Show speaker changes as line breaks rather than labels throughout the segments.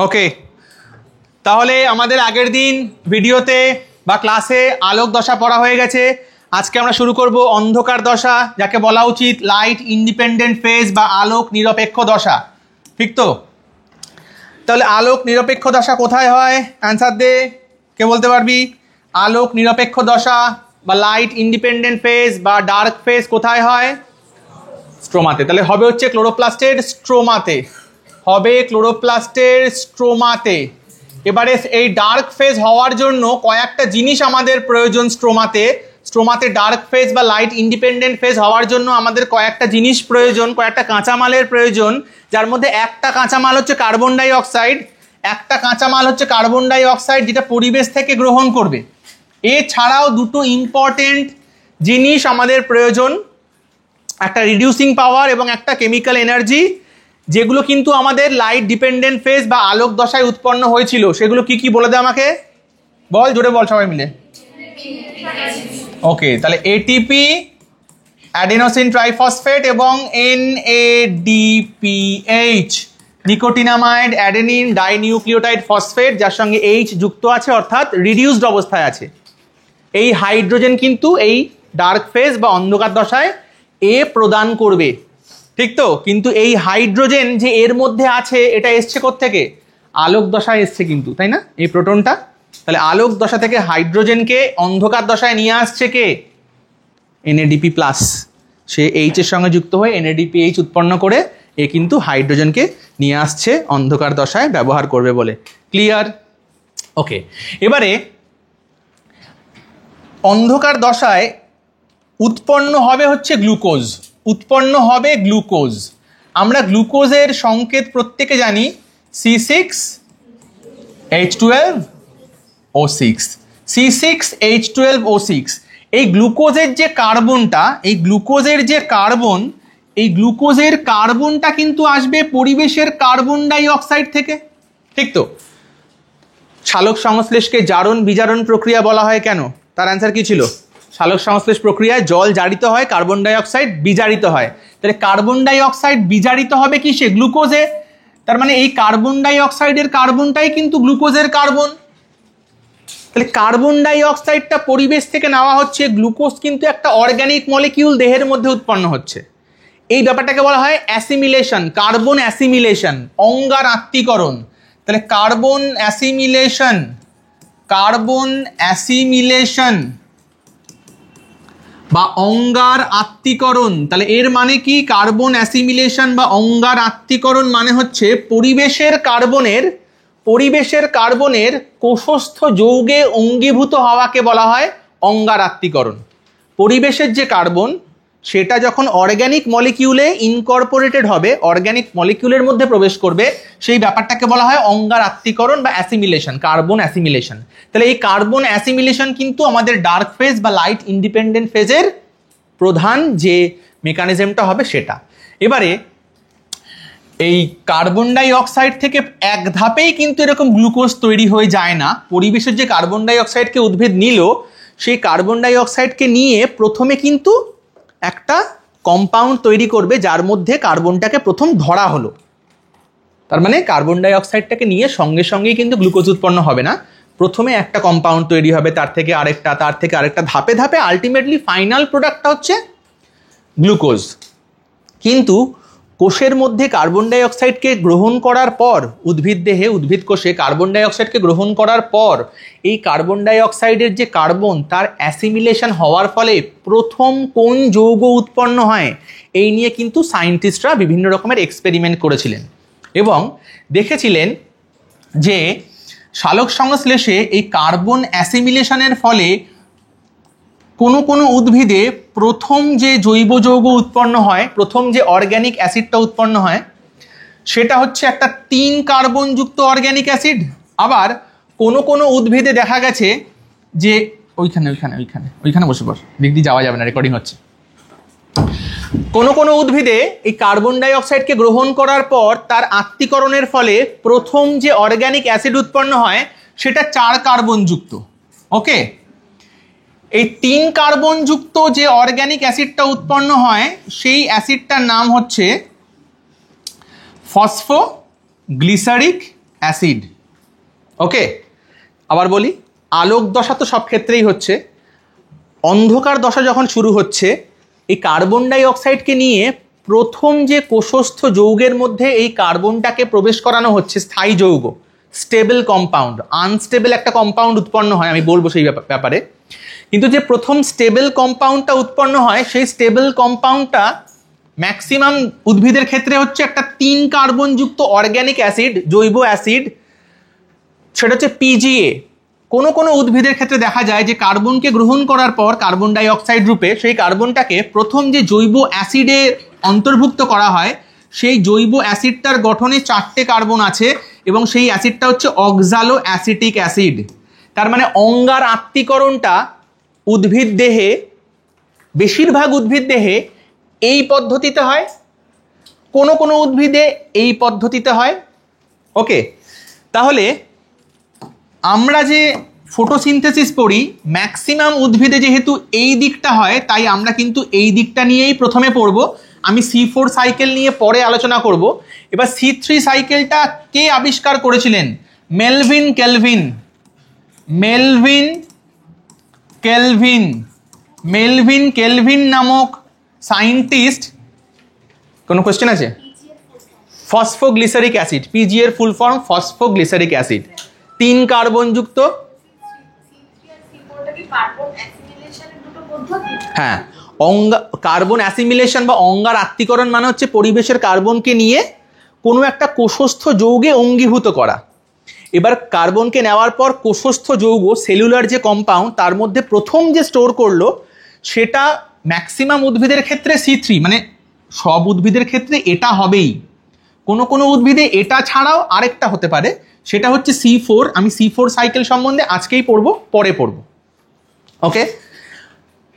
ওকে, তাহলে আমাদের আগের দিন ভিডিওতে বা ক্লাসে আলোক দশা পড়া হয়ে গেছে। আজকে আমরা শুরু করব অন্ধকার দশা, যাকে বলা উচিত লাইট ইন্ডিপেন্ডেন্ট ফেজ বা আলোক নিরপেক্ষ দশা। ঠিক তো? তাহলে আলোক নিরপেক্ষ দশা কোথায় হয়? অ্যান্সার দে, কে বলতে পারবি? আলোক নিরপেক্ষ দশা বা লাইট ইন্ডিপেন্ডেন্ট ফেজ বা ডার্ক ফেজ কোথায় হয়? স্ট্রোমাতে। তাহলে হবে হচ্ছে ক্লোরোপ্লাস্টের স্ট্রোমাতে, হবে ক্লোরোপ্লাস্টের স্ট্রোমাতে। এবারে এই ডার্ক ফেজ হওয়ার জন্য কয়েকটা জিনিস আমাদের প্রয়োজন স্ট্রোমাতে। স্ট্রোমাতে ডার্ক ফেজ বা লাইট ইন্ডিপেন্ডেন্ট ফেজ হওয়ার জন্য আমাদের কয়েকটা জিনিস প্রয়োজন, কয়েকটা কাঁচামালের প্রয়োজন, যার মধ্যে একটা কাঁচামাল হচ্ছে কার্বন ডাই অক্সাইড, একটা কাঁচামাল হচ্ছে কার্বন ডাই অক্সাইড যেটা পরিবেশ থেকে গ্রহণ করবে। এছাড়াও দুটো ইম্পর্টেন্ট জিনিস আমাদের প্রয়োজন, একটা রিডিউসিং পাওয়ার এবং একটা কেমিক্যাল এনার্জি, যেগুলো কিন্তু আমাদের লাইট ডিপেন্ডেন্ট ফেজ বা আলোক দশায় উৎপন্ন হয়েছিল। সেগুলো কি কি বলে দে আমাকে, বল, জোরে বল সবাই মিলে। ওকে, তাহলে এটিপি, অ্যাডিনোসিন ট্রাইফসফেট এবং NADPH, nicotinamide adenine dinucleotide phosphate, যার সঙ্গে H যুক্ত আছে অর্থাৎ রিডিউসড অবস্থায় আছে। এই হাইড্রোজেন কিন্তু এই ডার্ক ফেজ বা অন্ধকার দশায় এ প্রদান করবে। ঠিক তো? কিন্তু এই হাইড্রোজেন যে এর মধ্যে আছে এটা এসছে কোত্থেকে? আলোক দশায় এসছে কিন্তু, তাই না? এই প্রোটনটা। তাহলে আলোক দশা থেকে হাইড্রোজেনকে অন্ধকার দশায় নিয়ে আসছে কে? NADP+। সে H এর সঙ্গে যুক্ত হয়ে NADPH উৎপন্ন করে এ কিন্তু হাইড্রোজেনকে নিয়ে আসছে অন্ধকার দশায় ব্যবহার করবে বলে। ক্লিয়ার? ওকে, এবারে অন্ধকার দশায় উৎপন্ন হবে হচ্ছে গ্লুকোজ, উৎপন্ন হবে গ্লুকোজ। আমরা গ্লুকোজের সংকেত প্রত্যেকে জানি C6H12O6, C6H12O6। এই গ্লুকোজের যে কার্বনটা, এই গ্লুকোজের যে কার্বন, এই গ্লুকোজের কার্বনটা কিন্তু আসবে পরিবেশের কার্বন ডাই অক্সাইড থেকে। ঠিক তো? সালোক সংশ্লেষকে জারণ বিজারণ প্রক্রিয়া বলা হয় কেন? তার অ্যান্সার কি ছিল? সালোক সংশ্লেষ প্রক্রিয়ায় জল জারিত হয়, কার্বন ডাই অক্সাইড বিজারিত হয়। তাহলে কার্বন ডাই অক্সাইড বিজারিত হবে কিসে? গ্লুকোজে। তার মানে এই কার্বন ডাই অক্সাইডের কার্বনটাই কিন্তু গ্লুকোজের কার্বন। তাহলে কার্বন ডাই অক্সাইডটা পরিবেশ থেকে নেওয়া হচ্ছে, গ্লুকোজ কিন্তু একটা অর্গানিক মলিকিউল দেহের মধ্যে উৎপন্ন হচ্ছে। এই ব্যাপারটাকে বলা হয় অ্যাসিমিলেশন, কার্বন অ্যাসিমিলেশন, অঙ্গার আত্তীকরণ। তাহলে কার্বন অ্যাসিমিলেশন, কার্বন অ্যাসিমিলেশন বা অঙ্গার আত্তীকরণ। তাহলে এর মানে কি? কার্বন অ্যাসিমিলেশন বা অঙ্গার আত্তীকরণ মানে হচ্ছে পরিবেশের কার্বনের কোষস্থ যৌগে অঙ্গীভূত হওয়াকে বলা হয় অঙ্গার আত্তীকরণ। পরিবেশের যে কার্বন সেটা যখন অর্গ্যানিক মলিকিউলে ইনকর্পোরেটেড হবে, অর্গ্যানিক মলিকিউলের মধ্যে প্রবেশ করবে, সেই ব্যাপারটাকে বলা হয় অঙ্গার আত্তীকরণ বা অ্যাসিমিলেশন, কার্বন অ্যাসিমিলেশন। তাহলে এই কার্বন অ্যাসিমিলেশন কিন্তু আমাদের ডার্ক ফেজ বা লাইট ইন্ডিপেন্ডেন্ট ফেজের প্রধান যে মেকানিজমটা হবে সেটা। এবারে এই কার্বন ডাই অক্সাইড থেকে এক ধাপেই কিন্তু এরকম গ্লুকোজ তৈরি হয়ে যায় না। পরিবেশের যে কার্বন ডাই অক্সাইডকে উদ্ভিদ নিল, সেই কার্বন ডাই অক্সাইডকে নিয়ে প্রথমে কিন্তু একটা কম্পাউন্ড তৈরি করবে, যার মধ্যে কার্বনটাকে প্রথম ধরা হলো। তার মানে কার্বন ডাই অক্সাইডটাকে নিয়ে সঙ্গে সঙ্গেই কিন্তু গ্লুকোজ উৎপন্ন হবে না, প্রথমে একটা কম্পাউন্ড তৈরি হবে, তার থেকে আরেকটা, তার থেকে আরেকটা, ধাপে ধাপে আলটিমেটলি ফাইনাল প্রোডাক্টটা হচ্ছে গ্লুকোজ। কিন্তু কোষের মধ্যে কার্বন ডাই অক্সাইডকে গ্রহণ করার পর, উদ্ভিদ দেহে উদ্ভিদ কোষে কার্বন ডাই অক্সাইডকে গ্রহণ করার পর এই কার্বন ডাই অক্সাইডের যে কার্বন, তার অ্যাসিমিলেশন হওয়ার ফলে প্রথম কোন যৌগ উৎপন্ন হয়, এই নিয়ে কিন্তু সায়েন্টিস্টরা বিভিন্ন রকমের এক্সপেরিমেন্ট করেছিলেন এবং দেখেছিলেন যে সালোক সংশ্লেষে এই কার্বন অ্যাসিমিলেশনের ফলে কোনো কোনো উদ্ভিদে প্রথম যে জৈব যৌগ উৎপন্ন হয়, প্রথম যে অর্গ্যানিক অ্যাসিডটা উৎপন্ন হয়, সেটা হচ্ছে একটা 3 কার্বন যুক্ত অর্গ্যানিক অ্যাসিড। আবার কোনো কোনো উদ্ভিদে দেখা গেছে যে ওইখানে বসে পড়, দিক দিয়ে যাওয়া যাবে না, রেকর্ডিং হচ্ছে। কোনো কোনো উদ্ভিদে এই কার্বন ডাই অক্সাইডকে গ্রহণ করার পর তার আত্তীকরণের ফলে প্রথম যে অর্গ্যানিক অ্যাসিড উৎপন্ন হয় সেটা 4 কার্বন যুক্ত। ওকে, এই 3 কার্বন যুক্ত যে অর্গ্যানিক অ্যাসিডটা উৎপন্ন হয় সেই অ্যাসিডটার নাম হচ্ছে ফসফোগ্লিসারিক অ্যাসিড। ওকে, আবার বলি, আলোক দশা তো সব ক্ষেত্রেই হচ্ছে, অন্ধকার দশা যখন শুরু হচ্ছে এই কার্বন ডাই অক্সাইডকে নিয়ে প্রথম যে কোষস্থ যৌগের মধ্যে এই কার্বনটাকে প্রবেশ করানো হচ্ছে, স্থায়ী যৌগ, স্টেবল কম্পাউন্ড। আনস্টেবল একটা কম্পাউন্ড উৎপন্ন হয়, আমি বলবো সেই ব্যাপারে, কিন্তু যে প্রথম স্টেবল কম্পাউন্ডটা উৎপন্ন হয় সেই স্টেবল কম্পাউন্ডটা ম্যাক্সিমাম উদ্ভিদের ক্ষেত্রে হচ্ছে একটা 3 কার্বনযুক্ত অর্গ্যানিক অ্যাসিড, জৈব অ্যাসিড, সেটা হচ্ছে পিজিএ। কোনো কোনো উদ্ভিদের ক্ষেত্রে দেখা যায় যে কার্বনকে গ্রহণ করার পর কার্বন ডাই অক্সাইড রূপে সেই কার্বনটাকে প্রথম যে জৈব অ্যাসিডে অন্তর্ভুক্ত করা হয়, সেই জৈব অ্যাসিডটার গঠনে 4টে কার্বন আছে এবং সেই অ্যাসিডটা হচ্ছে অক্সালো অ্যাসিটিক অ্যাসিড। তার মানে অঙ্গার আত্তীকরণটা উদ্ভিদ দেহে, বেশিরভাগ উদ্ভিদ দেহে এই পদ্ধতিতে হয়, কোনো কোনো উদ্ভিদে এই পদ্ধতিতে হয়। ওকে, তাহলে আমরা যে ফটোসিনথেসিস পড়ি ম্যাক্সিমাম উদ্ভিদে যেহেতু এই দিকটা হয়, তাই আমরা কিন্তু এই দিকটা নিয়েই প্রথমে পড়ব। আমি C4 সাইকেল নিয়ে পরে আলোচনা করব। এবার C3 সাইকেলটা কে আবিষ্কার করেছিলেন? Melvin Calvin. Melvin Calvin Melvin Calvin নামক সায়েন্টিস্ট। কোনো কোশ্চেন আছে? ফসফোগ্লিসারিক অ্যাসিড, পিজি এর ফুল ফর্ম ফসফোগ্লিসারিক অ্যাসিড, 3 কার্বনযুক্ত। হ্যাঁ, কার্বন অ্যাসিমিলেশন বা অঙ্গার আত্তীকরণ মানে হচ্ছে পরিবেশের কার্বনকে নিয়ে কোনো একটা কোষস্থ যৌগে অঙ্গীভূত করা। এবার কার্বনকে নেওয়ার পর কোষস্থ যৌগ, সেলুলার যে কম্পাউন্ড, তার মধ্যে প্রথম যে স্টোর করলো সেটা ম্যাক্সিমাম উদ্ভিদের ক্ষেত্রে C3, মানে সব উদ্ভিদের ক্ষেত্রে এটা হবেই, কোনো কোনো উদ্ভিদে এটা ছাড়াও আরেকটা হতে পারে, সেটা হচ্ছে C4। আমি C4 সাইকেল সম্বন্ধে আজকেই পড়বো, পরে পড়বো। ওকে,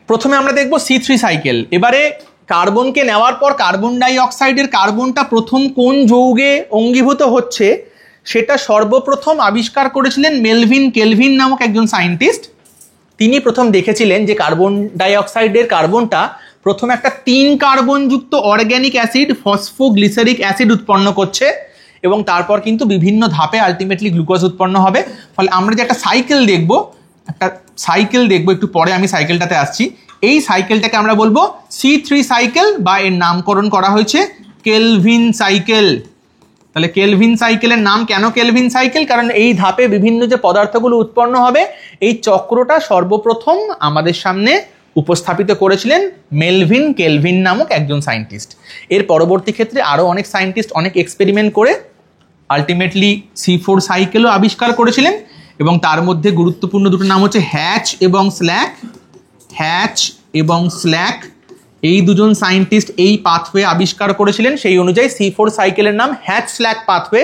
প্রথমে আমরা দেখব C3 সাইকেল। এবারে কার্বনকে নেওয়ার পর কার্বন ডাই অক্সাইডের কার্বনটা প্রথম কোন যৌগে অঙ্গীভূত হচ্ছে সেটা সর্বপ্রথম আবিষ্কার করেছিলেন মেলভিন কেলভিন নামক একজন সায়েন্টিস্ট। তিনি প্রথম দেখেছিলেন যে কার্বন ডাই অক্সাইডের কার্বনটা প্রথম একটা 3 কার্বনযুক্ত অর্গ্যানিক অ্যাসিড ফসফোগ্লিসারিক অ্যাসিড উৎপন্ন করছে এবং তারপর কিন্তু বিভিন্ন ধাপে আলটিমেটলি গ্লুকোজ উৎপন্ন হবে। ফলে আমরা যে একটা সাইকেল দেখবো, একটু পরে আমি সাইকেলটাতে আসছি। এই সাইকেলটাকে আমরা বলবো C3 সাইকেল, বা এর নামকরণ করা হয়েছে কেলভিন সাইকেল। তাহলে কেলভিন সাইকেলের নাম কেন কেলভিন সাইকেল? কারণ এই ধাপে বিভিন্ন যে পদার্থগুলো উৎপন্ন হবে এই চক্রটা সর্বপ্রথম আমাদের সামনে উপস্থাপিত করেছিলেন মেলভিন কেলভিন নামক একজন সায়েন্টিস্ট। এর পরবর্তী ক্ষেত্রে আরও অনেক সায়েন্টিস্ট অনেক এক্সপেরিমেন্ট করে আলটিমেটলি C4 সাইকেলও আবিষ্কার করেছিলেন এবং তার মধ্যে গুরুত্বপূর্ণ দুটো নাম হচ্ছে হ্যাচ এবং স্ল্যাক। হ্যাচ এবং স্ল্যাক এই দুজন সায়েন্টিস্ট এই পাথওয়ে আবিষ্কার করেছিলেন, সেই অনুযায়ী C4 সাইকেলের নাম হ্যাচ স্ল্যাক পাথওয়ে।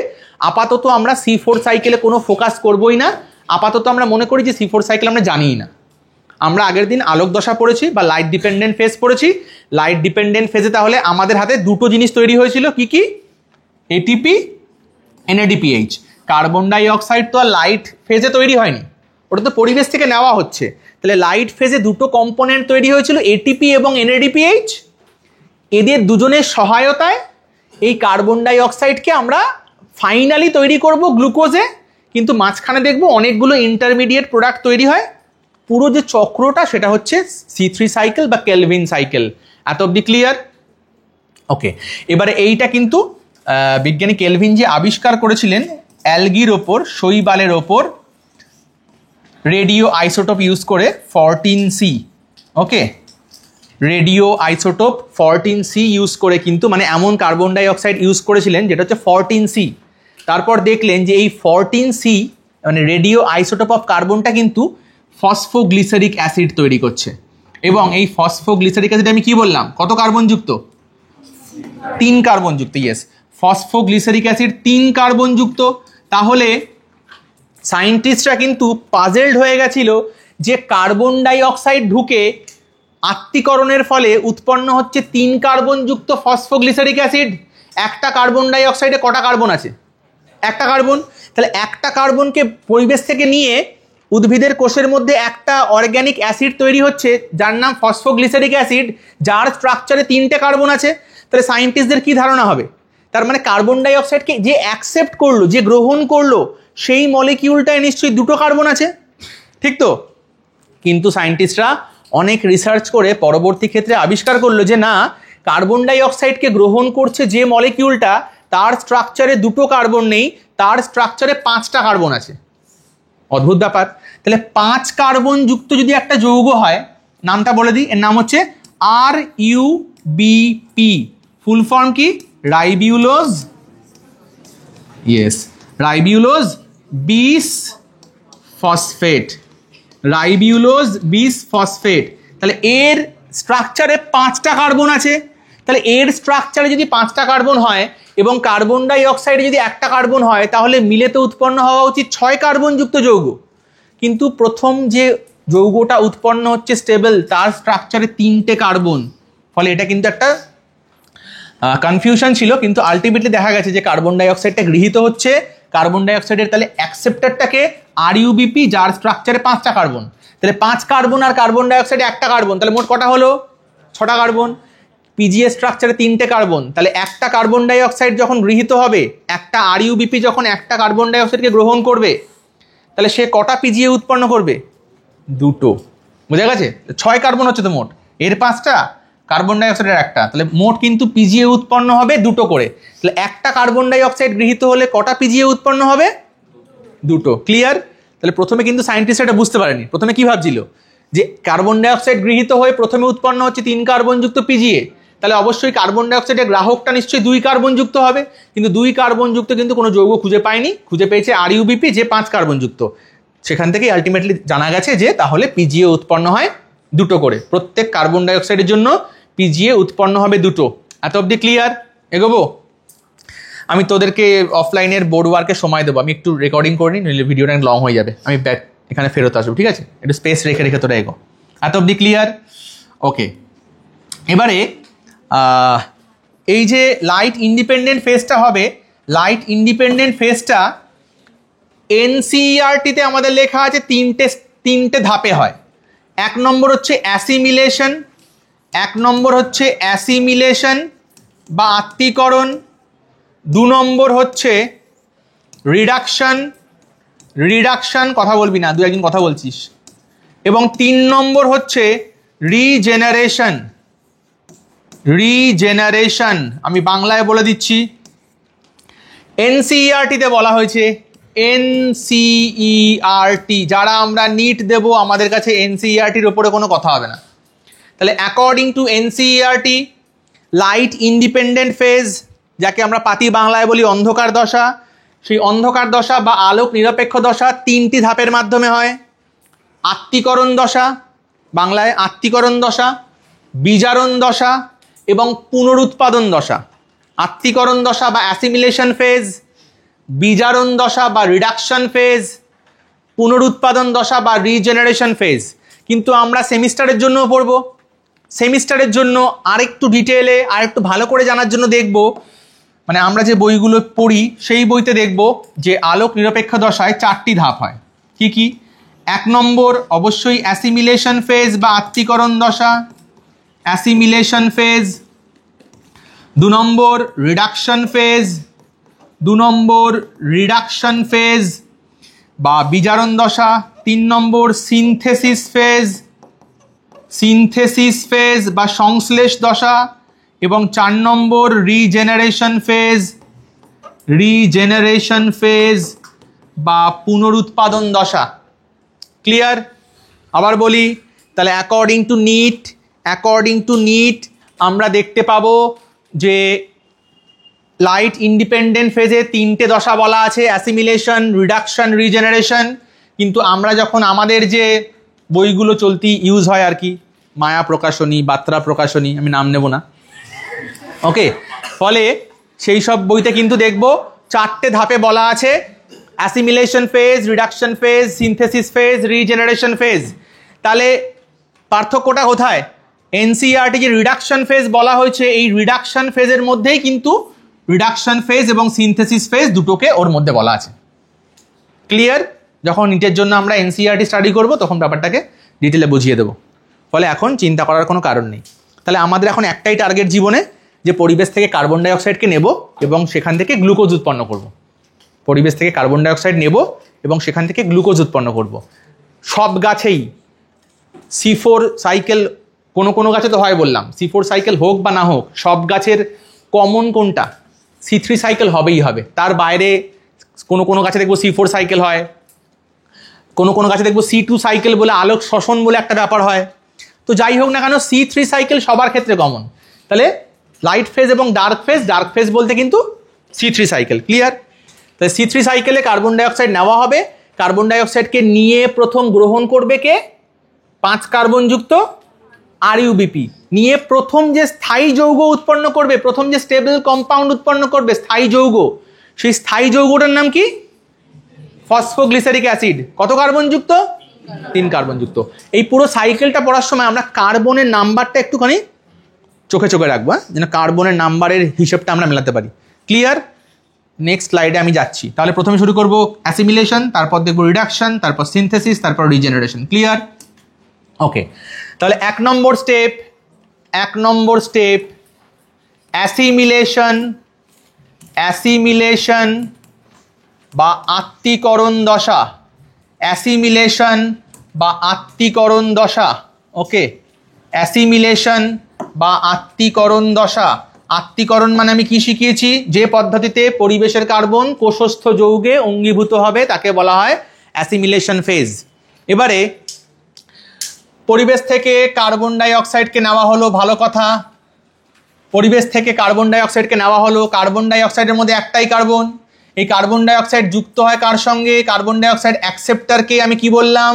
আপাতত আমরা C4 সাইকেলে কোনো ফোকাস করবই না, আপাতত আমরা মনে করি যে C4 সাইকেল আমরা জানিই না। আমরা আগের দিন আলোক দশা পড়েছি বা লাইট ডিপেন্ডেন্ট ফেজ পড়েছি। লাইট ডিপেন্ডেন্ট ফেজে তাহলে আমাদের হাতে দুটো জিনিস তৈরি হয়েছিল, কি কি? ATP, NADPH। Carbon die oxide তো আর লাইট ফেজে তৈরি হয়নি, ওটা তো পরিবেশ থেকে নেওয়া হচ্ছে। তাহলে লাইট ফেজে দুটো কম্পোনেন্ট তৈরি হয়েছিল, এটিপি এবং NADPH। এদের দুজনের সহায়তায় এই কার্বন ডাই অক্সাইডকে আমরা ফাইনালি তৈরি করব গ্লুকোজে, কিন্তু মাঝখানে দেখব অনেকগুলো ইন্টারমিডিয়েট প্রোডাক্ট তৈরি হয়। পুরো যে চক্রটা সেটা হচ্ছে C3 সাইকেল বা কেলভিন সাইকেল। এত অবধি ক্লিয়ার? ওকে, এবারে এইটা কিন্তু বিজ্ঞানী কেলভিন যে আবিষ্কার করেছিলেন অ্যালগির ওপর, শৈবালের ওপর রেডিও আইসোটোপ ইউজ করে 14C। ওকে, রেডিও আইসোটোপ 14C ইউজ করে কিন্তু, মানে এমন কার্বন ডাই অক্সাইড ইউজ করেছিলেন যেটা হচ্ছে 14C। তারপর দেখলেন যে এই 14C মানে রেডিও আইসোটোপ অফ কার্বনটা কিন্তু ফসফোগ্লিসারিক অ্যাসিড তৈরি করছে। এবং এই ফসফোগ্লিসারিক অ্যাসিড আমি কি বললাম, কত কার্বনযুক্ত? 3 কার্বনযুক্ত। ইয়েস, ফসফোগ্লিসারিক অ্যাসিড 3 কার্বনযুক্ত। তাহলে সায়েন্টিস্টরা কিন্তু পাজেলড হয়ে গেছিল যে কার্বন ডাই অক্সাইড ঢুকে আত্তীকরণের ফলে উৎপন্ন হচ্ছে 3 কার্বনযুক্ত ফসফোগ্লিসারিক অ্যাসিড। একটা কার্বন ডাই অক্সাইডে কটা কার্বন আছে? একটা কার্বন। তাহলে একটা কার্বনকে পরিবেশ থেকে নিয়ে উদ্ভিদের কোষের মধ্যে একটা অর্গ্যানিক অ্যাসিড তৈরি হচ্ছে যার নাম ফসফোগ্লিসারিক অ্যাসিড, যার স্ট্রাকচারে 3টে কার্বন আছে। তাহলে সায়েন্টিস্টদের কি ধারণা হবে তার মানে কার্বন ডাই অক্সাইডকে যে অ্যাকসেপ্ট করলো, যে গ্রহণ করলো, সেই মলিকিউলটায় নিশ্চয়ই দুটো কার্বন আছে, ঠিক তো? কিন্তু সায়েন্টিস্টরা অনেক রিসার্চ করে পরবর্তী ক্ষেত্রে আবিষ্কার করলো যে না, কার্বন ডাই অক্সাইডকে গ্রহণ করছে যে মলিকিউলটা, তার স্ট্রাকচারে দুটো কার্বন নেই, তার স্ট্রাকচারে 5টা কার্বন আছে। অদ্ভুত ব্যাপার। তাহলে 5 কার্বন যুক্ত যদি একটা যৌগ হয়, নামটা বলে দিই, এর নাম হচ্ছে RUBP। ফুল ফর্ম কি? রাইবিউলোজ, ইয়েস, রাইবিউলোজ বিস ফসফেট, রাইবিউলোজ বিস ফসফেট। তাহলে এর স্ট্রাকচারে 5টা কার্বন আছে। তাহলে এর স্ট্রাকচারে যদি 5টা কার্বন হয় এবং কার্বন ডাই অক্সাইডে যদি একটা কার্বন হয়, তাহলে মিলে তো উৎপন্ন হওয়া উচিত 6 কার্বন যুক্ত যৌগ। কিন্তু প্রথম যে যৌগটা উৎপন্ন হচ্ছে স্টেবল, তার স্ট্রাকচারে 3টে কার্বন। ফলে এটা কিন্তু একটা কনফিউশন ছিল, কিন্তু আলটিমেটলি দেখা গেছে যে কার্বন ডাই অক্সাইডটা গৃহীত হচ্ছে। কার্বন ডাই অক্সাইডের তাহলে অ্যাকসেপ্টারটাকে RUBP, যার স্ট্রাকচারে 5টা কার্বন। তাহলে 5 কার্বন আর কার্বন ডাই অক্সাইডে একটা কার্বন, তাহলে মোট কটা হলো? 6টা কার্বন। পিজিএ স্ট্রাকচারে 3টে কার্বন, তাহলে একটা কার্বন ডাই অক্সাইড যখন গৃহীত হবে, একটা RUBP যখন একটা কার্বন ডাই অক্সাইডকে গ্রহণ করবে, তাহলে সে কটা পিজিএ উৎপন্ন করবে? 2টো। বোঝা গেছে? 6 কার্বন হচ্ছে তো মোট, এর 5টা, কার্বন ডাই অক্সাইডের একটা, তাহলে মোট কিন্তু পিজিএ উৎপন্ন হবে 2টো করে। তাহলে একটা কার্বন ডাই অক্সাইড গৃহীত হলে কটা পিজিএ উৎপন্ন হবে? 2টো। ক্লিয়ার? তাহলে প্রথমে কিন্তু সায়েন্টিস্ট এটা বুঝতে পারেনি। প্রথমে কি ভাবছিল যে কার্বন ডাই অক্সাইড গৃহীত হয়ে প্রথমে উৎপন্ন হচ্ছে 3 কার্বন যুক্ত পিজিএ, তাহলে অবশ্যই কার্বন ডাই অক্সাইডের গ্রাহকটা নিশ্চয়ই 2 কার্বন যুক্ত হবে। কিন্তু 2 কার্বন যুক্ত কিন্তু কোনো যৌগ খুঁজে পায়নি, খুঁজে পেয়েছে RUBP যে 5 কার্বন যুক্ত। সেখান থেকেই আলটিমেটলি জানা গেছে যে তাহলে পিজিএ উৎপন্ন হয় 2টো করে। প্রত্যেক কার্বন ডাই অক্সাইডের জন্য পিজিএ উৎপন্ন হবে 2টো। এত অবধি ক্লিয়ার? এগোবো? আমি তোদেরকে অফলাইনের বোর্ড ওয়ার্কে সময় দেবো, আমি একটু রেকর্ডিং করে নিই, নইলে ভিডিওটা লং হয়ে যাবে। আমি ব্যাক এখানে ফেরত আসবো, ঠিক আছে? একটু স্পেস রেখে রেখে তোরা এগো। এত অবধি ক্লিয়ার? ওকে। এবারে এই যে লাইট ইন্ডিপেন্ডেন্ট ফেজটা হবে, লাইট ইন্ডিপেন্ডেন্ট ফেজটা NCERT-তে আমাদের লেখা আছে তিনটে ধাপে হয়। 1 নম্বর হচ্ছে অ্যাসিমিলেশন, 1 নম্বর হচ্ছে অ্যাসিমিলেশন বা আত্তীকরণ, 2 নম্বর হচ্ছে রিডাকশন, রিডাকশন কথা বলবি না, 2-1 কথা বলছিস, এবং 3 নম্বর হচ্ছে রিজেনারেশন, রিজেনারেশন। আমি বাংলায় বলে দিচ্ছি, NCERT-তে বলা হয়েছে, NCERT, যারা আমরা নিট দেব আমাদের কাছে NCERT-র ওপরে কোনো কথা হবে না। তাহলে according to NCERT, light independent phase, যাকে আমরা পাতি বাংলায় বলি অন্ধকার দশা, সেই অন্ধকার দশা বা আলোক নিরপেক্ষ দশা 3টি ধাপের মাধ্যমে হয়। আত্তীকরণ দশা, বাংলায় আত্তীকরণ দশা, বিজারণ দশা এবং পুনরুৎপাদন দশা। আত্তীকরণ দশা বা অ্যাসিমিলেশন ফেজ, বিজারণ দশা বা রিডাকশন ফেজ, পুনরুৎপাদন দশা বা রিজেনারেশন ফেজ। কিন্তু আমরা সেমিস্টারের জন্য পড়ব, সেমিস্টারের জন্য আরেকটু ডিটেলে আরেকটু ভালো করে জানার জন্য দেখব, মানে আমরা যে বইগুলো পড়ি সেই বইতে দেখব যে আলোক নিরপেক্ষ দশায় 4টি ধাপ হয়। কি কি? 1 নম্বর অবশ্যই অ্যাসিমিলেশন ফেজ বা আত্তীকরণ দশা, অ্যাসিমিলেশন ফেজ। 2 নম্বর রিডাকশন ফেজ, 2 নম্বর রিডাকশন ফেজ বা বিজারণ দশা। 3 নম্বর সিনথেসিস ফেজ, সিনথেসিস ফেজ বা সংশ্লেষ দশা। এবং 4 নম্বর রিজেনারেশন ফেজ, রিজেনারেশন ফেজ বা পুনরুৎপাদন দশা। ক্লিয়ার? আবার বলি, তাহলে অ্যাকর্ডিং টু নিট আমরা দেখতে পাবো যে লাইট ইন্ডিপেন্ডেন্ট ফেজে 3টে দশা বলা আছে, অ্যাসিমিলেশন, রিডাকশন, রিজেনারেশন। কিন্তু আমরা যখন আমাদের যে বইগুলো চলতি ইউজ হয় আর কি, মায়া প্রকাশনী, বাত্রা প্রকাশনী, আমি নাম নেব না, ওকে, ফলে সেই সব বইতে কিন্তু দেখব 4টে ধাপে বলা আছে, assimilation phase, reduction phase, synthesis phase, regeneration phase. তাহলে পার্থক্যটা কোথায়? NCERT যে রিডাকশন ফেজ বলা হয়েছে, এই রিডাকশন ফেজের মধ্যেই কিন্তু রিডাকশন ফেজ এবং সিনথেসিস ফেজ দুটোকে ওর মধ্যে বলা আছে। ক্লিয়ার? যখন নিটের জন্য আমরা NCERT স্টাডি করব তখন ব্যাপারটাকে ডিটেলে বুঝিয়ে দেবো। ফলে এখন চিন্তা করার কোনো কারণ নেই। তাহলে আমাদের এখন একটাই টার্গেট জীবনে, যে পরিবেশ থেকে কার্বন ডাইঅক্সাইডকে নেব এবং সেখান থেকে গ্লুকোজ উৎপন্ন করব। পরিবেশ থেকে কার্বন ডাইঅক্সাইড নেব এবং সেখান থেকে গ্লুকোজ উৎপন্ন করব। সব গাছেই C4 সাইকেল কোনো কোনো গাছে তো হয় বললাম, C4 সাইকেল হোক বা না হোক, সব গাছের কমন কোনটা? C3 সাইকেল হবেই হবে। তার বাইরে কোনো কোনো গাছে দেখবো C4 সাইকেল হয়, কোনো কোনো গাছে দেখবো C2 সাইকেল বলে আলোক শ্বসন বলে একটা ব্যাপার হয়। তো যাই হোক না কেন C3 সাইকেল সবার ক্ষেত্রে কমন। তাহলে লাইট ফেজ এবং ডার্ক ফেজ বলতে কিন্তু C3 সাইকেল। ক্লিয়ার? তাহলে C3 সাইকেলে কার্বন ডাইঅক্সাইড নেওয়া হবে, কার্বন ডাইঅক্সাইডকে নিয়ে প্রথম গ্রহণ করবে কে? 5 কার্বনযুক্ত RUBP নিয়ে প্রথম যে স্থায়ী যৌগ উৎপন্ন করবে, প্রথম যে স্টেবল কম্পাউন্ড উৎপন্ন করবে স্থায়ী যৌগ, সেই স্থায়ী যৌগটার নাম কি? Phosphoglyceric acid. কত কার্বনযুক্ত? 3 কার্বনযুক্ত। এই পুরো সাইকেলটা পড়ার সময় আমরা কার্বনের নাম্বারটা একটুখানি চোখে চোখে রাখবো, যেন কার্বনের নাম্বারের হিসেবটা আমরা মেলাতে পারি। ক্লিয়ার? নেক্সট স্লাইডে আমি যাচ্ছি। তাহলে প্রথমে শুরু করব অ্যাসিমিলেশন, তারপর দেখবো রিডাকশন, তারপর সিনথেসিস, তারপর রিজেনারেশন। ক্লিয়ার? ওকে, তাহলে 1 নম্বর স্টেপ অ্যাসিমিলেশন বা আত্তীকরণ দশা। অ্যাসিমিলেশন বা আত্তীকরণ দশা। ওকে, অ্যাসিমিলেশন বা আত্তীকরণ দশা। আত্তীকরণ মানে আমি কি শিখিয়েছি? যে পদ্ধতিতে পরিবেশের কার্বন কোষস্থ যৌগে অঙ্গীভূত হবে তাকে বলা হয় অ্যাসিমিলেশন ফেজ। এবারে পরিবেশ থেকে কার্বন ডাইঅক্সাইডকে নেওয়া হলো, ভালো কথা। পরিবেশ থেকে কার্বন ডাইঅক্সাইডকে নেওয়া হলো, কার্বন ডাইঅক্সাইডের মধ্যে একটাই কার্বন। এই কার্বন ডাইঅক্সাইড যুক্ত হয় কার সঙ্গে? কার্বন ডাইঅক্সাইড অ্যাকসেপ্টারকে আমি কি বললাম?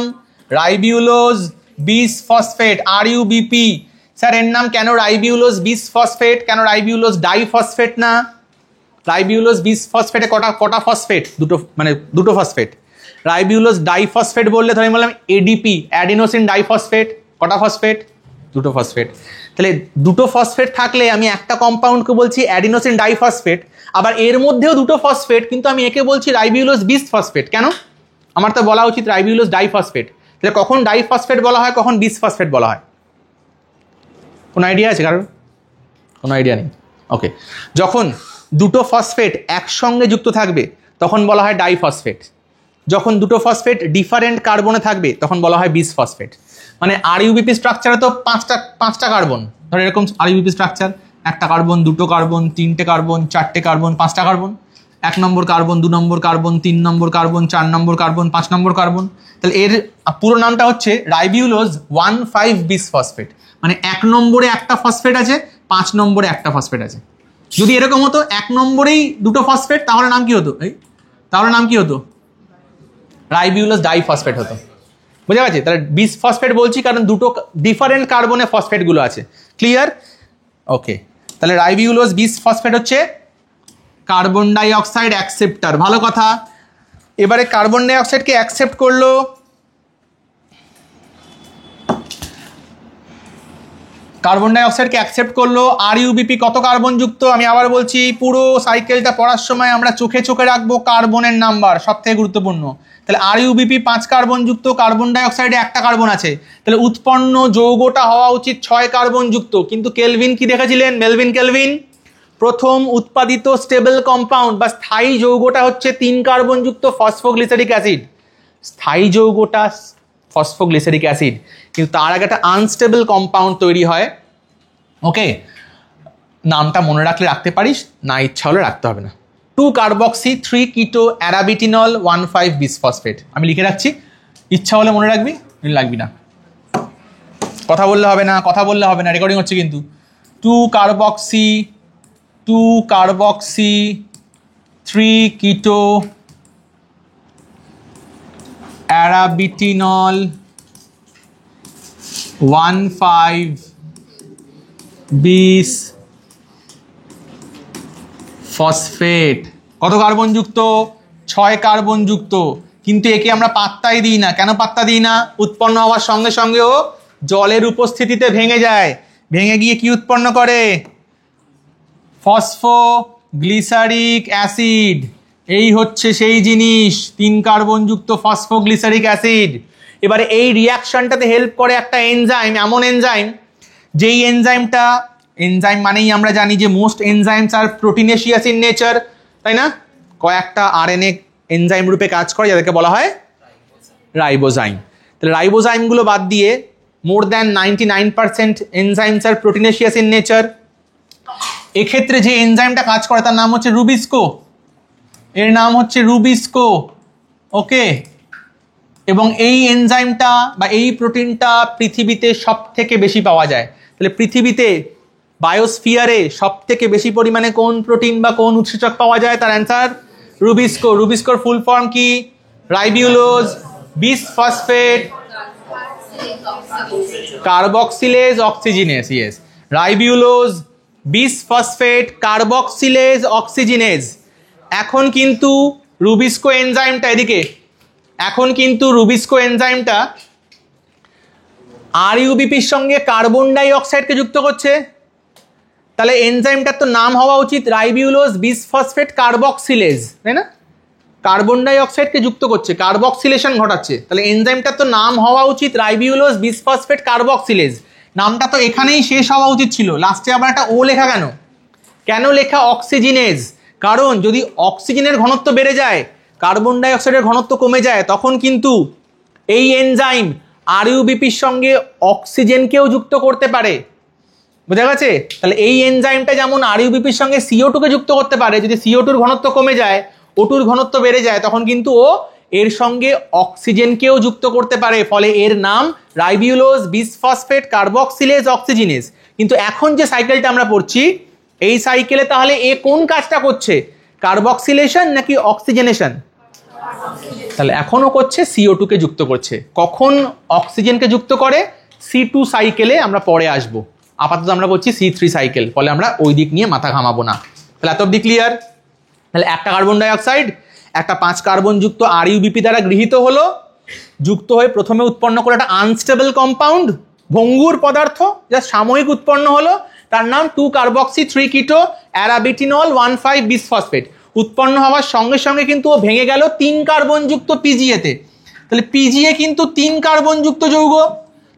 Ribulose bisphosphate, RUBP। স্যার এর নাম কেন রাইবিউলোজ বিসফসফেট, কেন রাইবিউলোজ ডাইফসফেট না? রাইবিউলোজ বিসফসফেটে কটা ফসফেট? দুটো ফসফেট। রাইবিউলোজ ডাইফসফেট বললে ধরে বললাম ADP, অ্যাডিনোসিন ডাইফসফেট। কটা ফসফেট? দুটো ফসফেট। তাহলে দুটো ফসফেট থাকলে আমি একটা কম্পাউন্ডকে বলছি অ্যাডিনোসিন ডাইফসফেট, আবার এর মধ্যেও দুটো ফসফেট, কিন্তু আমি একে বলছি রাইবিউলোজ বিসফসফেট। কেন? আমার তো বলা উচিত রাইবিউলোজ ডাইফসফেট। তাহলে কখন ডাইফসফেট বলা হয়, কখন বিসফসফেট বলা হয়? কোনো আইডিয়া আছে কারণ? কোনো আইডিয়া নেই। ওকে, যখন দুটো ফসফেট একসঙ্গে যুক্ত থাকবে তখন বলা হয় ডাইফসফেট। যখন দুটো ফসফেট ডিফারেন্ট কার্বনে থাকবে তখন বলা হয় বিসফসফেট। মানে RUBP স্ট্রাকচারে তো পাঁচটা কার্বন, ধর এরকম RUBP স্ট্রাকচার, একটা কার্বন, দুটো কার্বন, তিনটে কার্বন, চারটে কার্বন, 5টা কার্বন। 1 নম্বর কার্বন, 2 নম্বর কার্বন, 3 নম্বর কার্বন, 4 নম্বর কার্বন, 5 নম্বর কার্বন। তাহলে এর পুরো নামটা হচ্ছে রাইবিউলোজ 1,5 বিসফসফেট। মানে 1 নম্বরে একটা ফসফেট আছে, 5 নম্বরে একটা ফসফেট আছে। যদি এরকম হতো 1 নম্বরেই দুটো ফসফেট, তাহলে নাম কি হতো? তাহলে নাম কি হতো? রাইবিউলোজ ডাইফসফেট হতো। বুঝা গেছে? তাহলে বিসফসফেট বলছি কারণ দুটো ডিফারেন্ট কার্বনে ফসফেটগুলো আছে। ক্লিয়ার? ওকে, তাহলে রাইবিউলোজ বিসফসফেট হচ্ছে কার্বন ডাইঅক্সাইড অ্যাকসেপ্টার। ভালো কথা। এবারে কার্বন ডাইঅক্সাইডকে অ্যাকসেপ্ট করলো, RUBP কত কার্বন যুক্ত? আমি আবার বলছি, পুরো সাইকেলটা পড়ার সময় আমরা চোখে চোখে রাখবো কার্বনের নাম্বার, সব থেকে গুরুত্বপূর্ণ। তাহলে RUBP 5 কার্বন যুক্ত, কার্বন ডাইঅক্সাইডে একটা কার্বন আছে, তাহলে উৎপন্ন যৌগটা হওয়া উচিত 6 কার্বন যুক্ত। কিন্তু কেলভিন কি দেখেছিলেন? মেলভিন কেলভিন প্রথম উৎপাদিত স্টেবল কম্পাউন্ড বা স্থায়ী যৌগটা হচ্ছে 3 কার্বন যুক্ত ফসফোগ্লিসারিক অ্যাসিড। স্থায়ী যৌগটা ফসফোগ্লিসারিক অ্যাসিড, কিন্তু তার আগে একটা আনস্টেবল কম্পাউন্ড তৈরি হয়। ওকে, নামটা মনে রাখলে রাখতে পারিস, না ইচ্ছা হলে রাখতে হবে না। 2-কার্বক্সি 3-কিটো অ্যারাবিটিনল 1,5 বিসফসফেট। আমি লিখে রাখছি, ইচ্ছা হলে মনে রাখবি, লাগবি না। কথা বললে হবে না, রেকর্ডিং হচ্ছে কিন্তু। 2-কার্বক্সি 3-কিটো অ্যারাবিটিনল 1,5 বিসফসফেট। কত কার্বন যুক্ত? 6 কার্বন যুক্ত। কিন্তু একে আমরা পাত্তাই দিই না। কেন পাত্তা দিই না? উৎপন্ন হওয়ার সঙ্গে সঙ্গেও জলের উপস্থিতিতে ভেঙে যায়, ভেঙে গিয়ে কি উৎপন্ন করে? Phosphoglyceric acid. এই হচ্ছে সেই জিনিস, 3 কার্বন যুক্ত ফসফোগ্লিসারিক অ্যাসিড। এবারে এই রিয়াকশনটাতে হেল্প করে একটা এনজাইম, এমন এনজাইম যেই এনজাইমটা এনজাইম মানেই আমরা জানি যে most enzymes are proteinaceous in nature, তাই না? কয়েকটা আরএনএ এনজাইম রূপে কাজ করে যাদেরকে বলা হয় রাইবোজাইম। তাহলে রাইবোজাইমগুলো বাদ দিয়ে more than 99% enzymes are proteinaceous in nature. এক্ষেত্রে যে এনজাইমটা কাজ করে তার নাম হচ্ছে রুবিস্কো, এর নাম হচ্ছে রুবিস্কো। ওকে, এবং এই এনজাইমটা বা এই প্রোটিনটা পৃথিবীতে সব থেকে বেশি পাওয়া যায়। তাহলে পৃথিবীতে বায়োস্ফিয়ারে সব থেকে বেশি পরিমাণে কোন প্রোটিন বা কোন উৎসেচক পাওয়া যায়? তার অ্যান্সার রুবিস্কো। রুবিস্কোর ফুল ফর্ম কি? Ribulose bisphosphate carboxylase oxygenase. Yes, ribulose bisphosphate carboxylase oxygenase. এখন কিন্তু রুবিস্কো এনজাইমটা এদিকে, এখন কিন্তু রুবিস্কো এনজাইমটা আরইউবিপির সঙ্গে কার্বন ডাই অক্সাইডকে যুক্ত করছে। তাহলে এনজাইমটার তো নাম হওয়া উচিত রাইবিউলোজ বিসফসফেট কার্বক্সিলেজ, তাই না? কার্বন ডাই অক্সাইডকে যুক্ত করছে, কার্বক্সিলেশন ঘটাচ্ছে। তাহলে এনজাইমটার তো নাম হওয়া উচিত রাইবিউলোজ বিসফসফেট কার্বক্সিলেজ। নামটা তো এখানেই শেষ হওয়া উচিত ছিল, লাস্টে আবার একটা ও লেখা কেন? কেন লেখা অক্সিজিনেজ? কারণ যদি অক্সিজেনের ঘনত্ব বেড়ে যায়, কার্বন ডাই অক্সাইডের ঘনত্ব কমে যায়, তখন কিন্তু এই এনজাইম আরইউবিপির সঙ্গে অক্সিজেনকেও যুক্ত করতে পারে। বোঝা গেছে? তাহলে এই এনজাইমটা যেমন আরইউবিপির সঙ্গে CO2কে যুক্ত করতে পারে, যদি CO2-র ঘনত্ব কমে যায়, O2-র ঘনত্ব বেড়ে যায়, তখন কিন্তু ও এর সঙ্গে অক্সিজেনকেও যুক্ত করতে পারে। ফলে এর নাম রাইবিউলোজ বিসফসফেট কার্বক্সিলেজ অক্সিজিনেজ। কিন্তু এখন যে সাইকেলটা আমরা পড়ছি, এই সাইকেলে তাহলে এ কোন কাজটা করছে? কার্বক্সিলেশন নাকি অক্সিজেনেশন? তাহলে এখনও করছে, CO2কে যুক্ত করছে। কখন অক্সিজেনকে যুক্ত করে? C2 সাইকেলে আমরা পরে আসবো। আপাতত আমরা করছি C3 সাইকেল, ফলে আমরা ওই দিক নিয়ে মাথা ঘামাবো না। তাহলে এত অব্দি ক্লিয়ার? তাহলে একটা কার্বন ডাইঅক্সাইড একটা 5 কার্বন যুক্ত আরইউবিপি দ্বারা গৃহীত হলো, যুক্ত হয়ে প্রথমে উৎপন্ন করে একটা আনস্টেবল কম্পাউন্ড, ভঙ্গুর পদার্থ যা সাময়িক উৎপন্ন হলো, তার নাম 2-কার্বক্সি 3-কিটো অ্যারাবিটিনল 1,5 বিসফসফেট। উৎপন্ন হওয়ার সঙ্গে সঙ্গে কিন্তু ও ভেঙে গেল 3 কার্বন যুক্ত পিজিএতে। তাহলে পিজিএ কিন্তু 3 কার্বন যুক্ত যৌগ।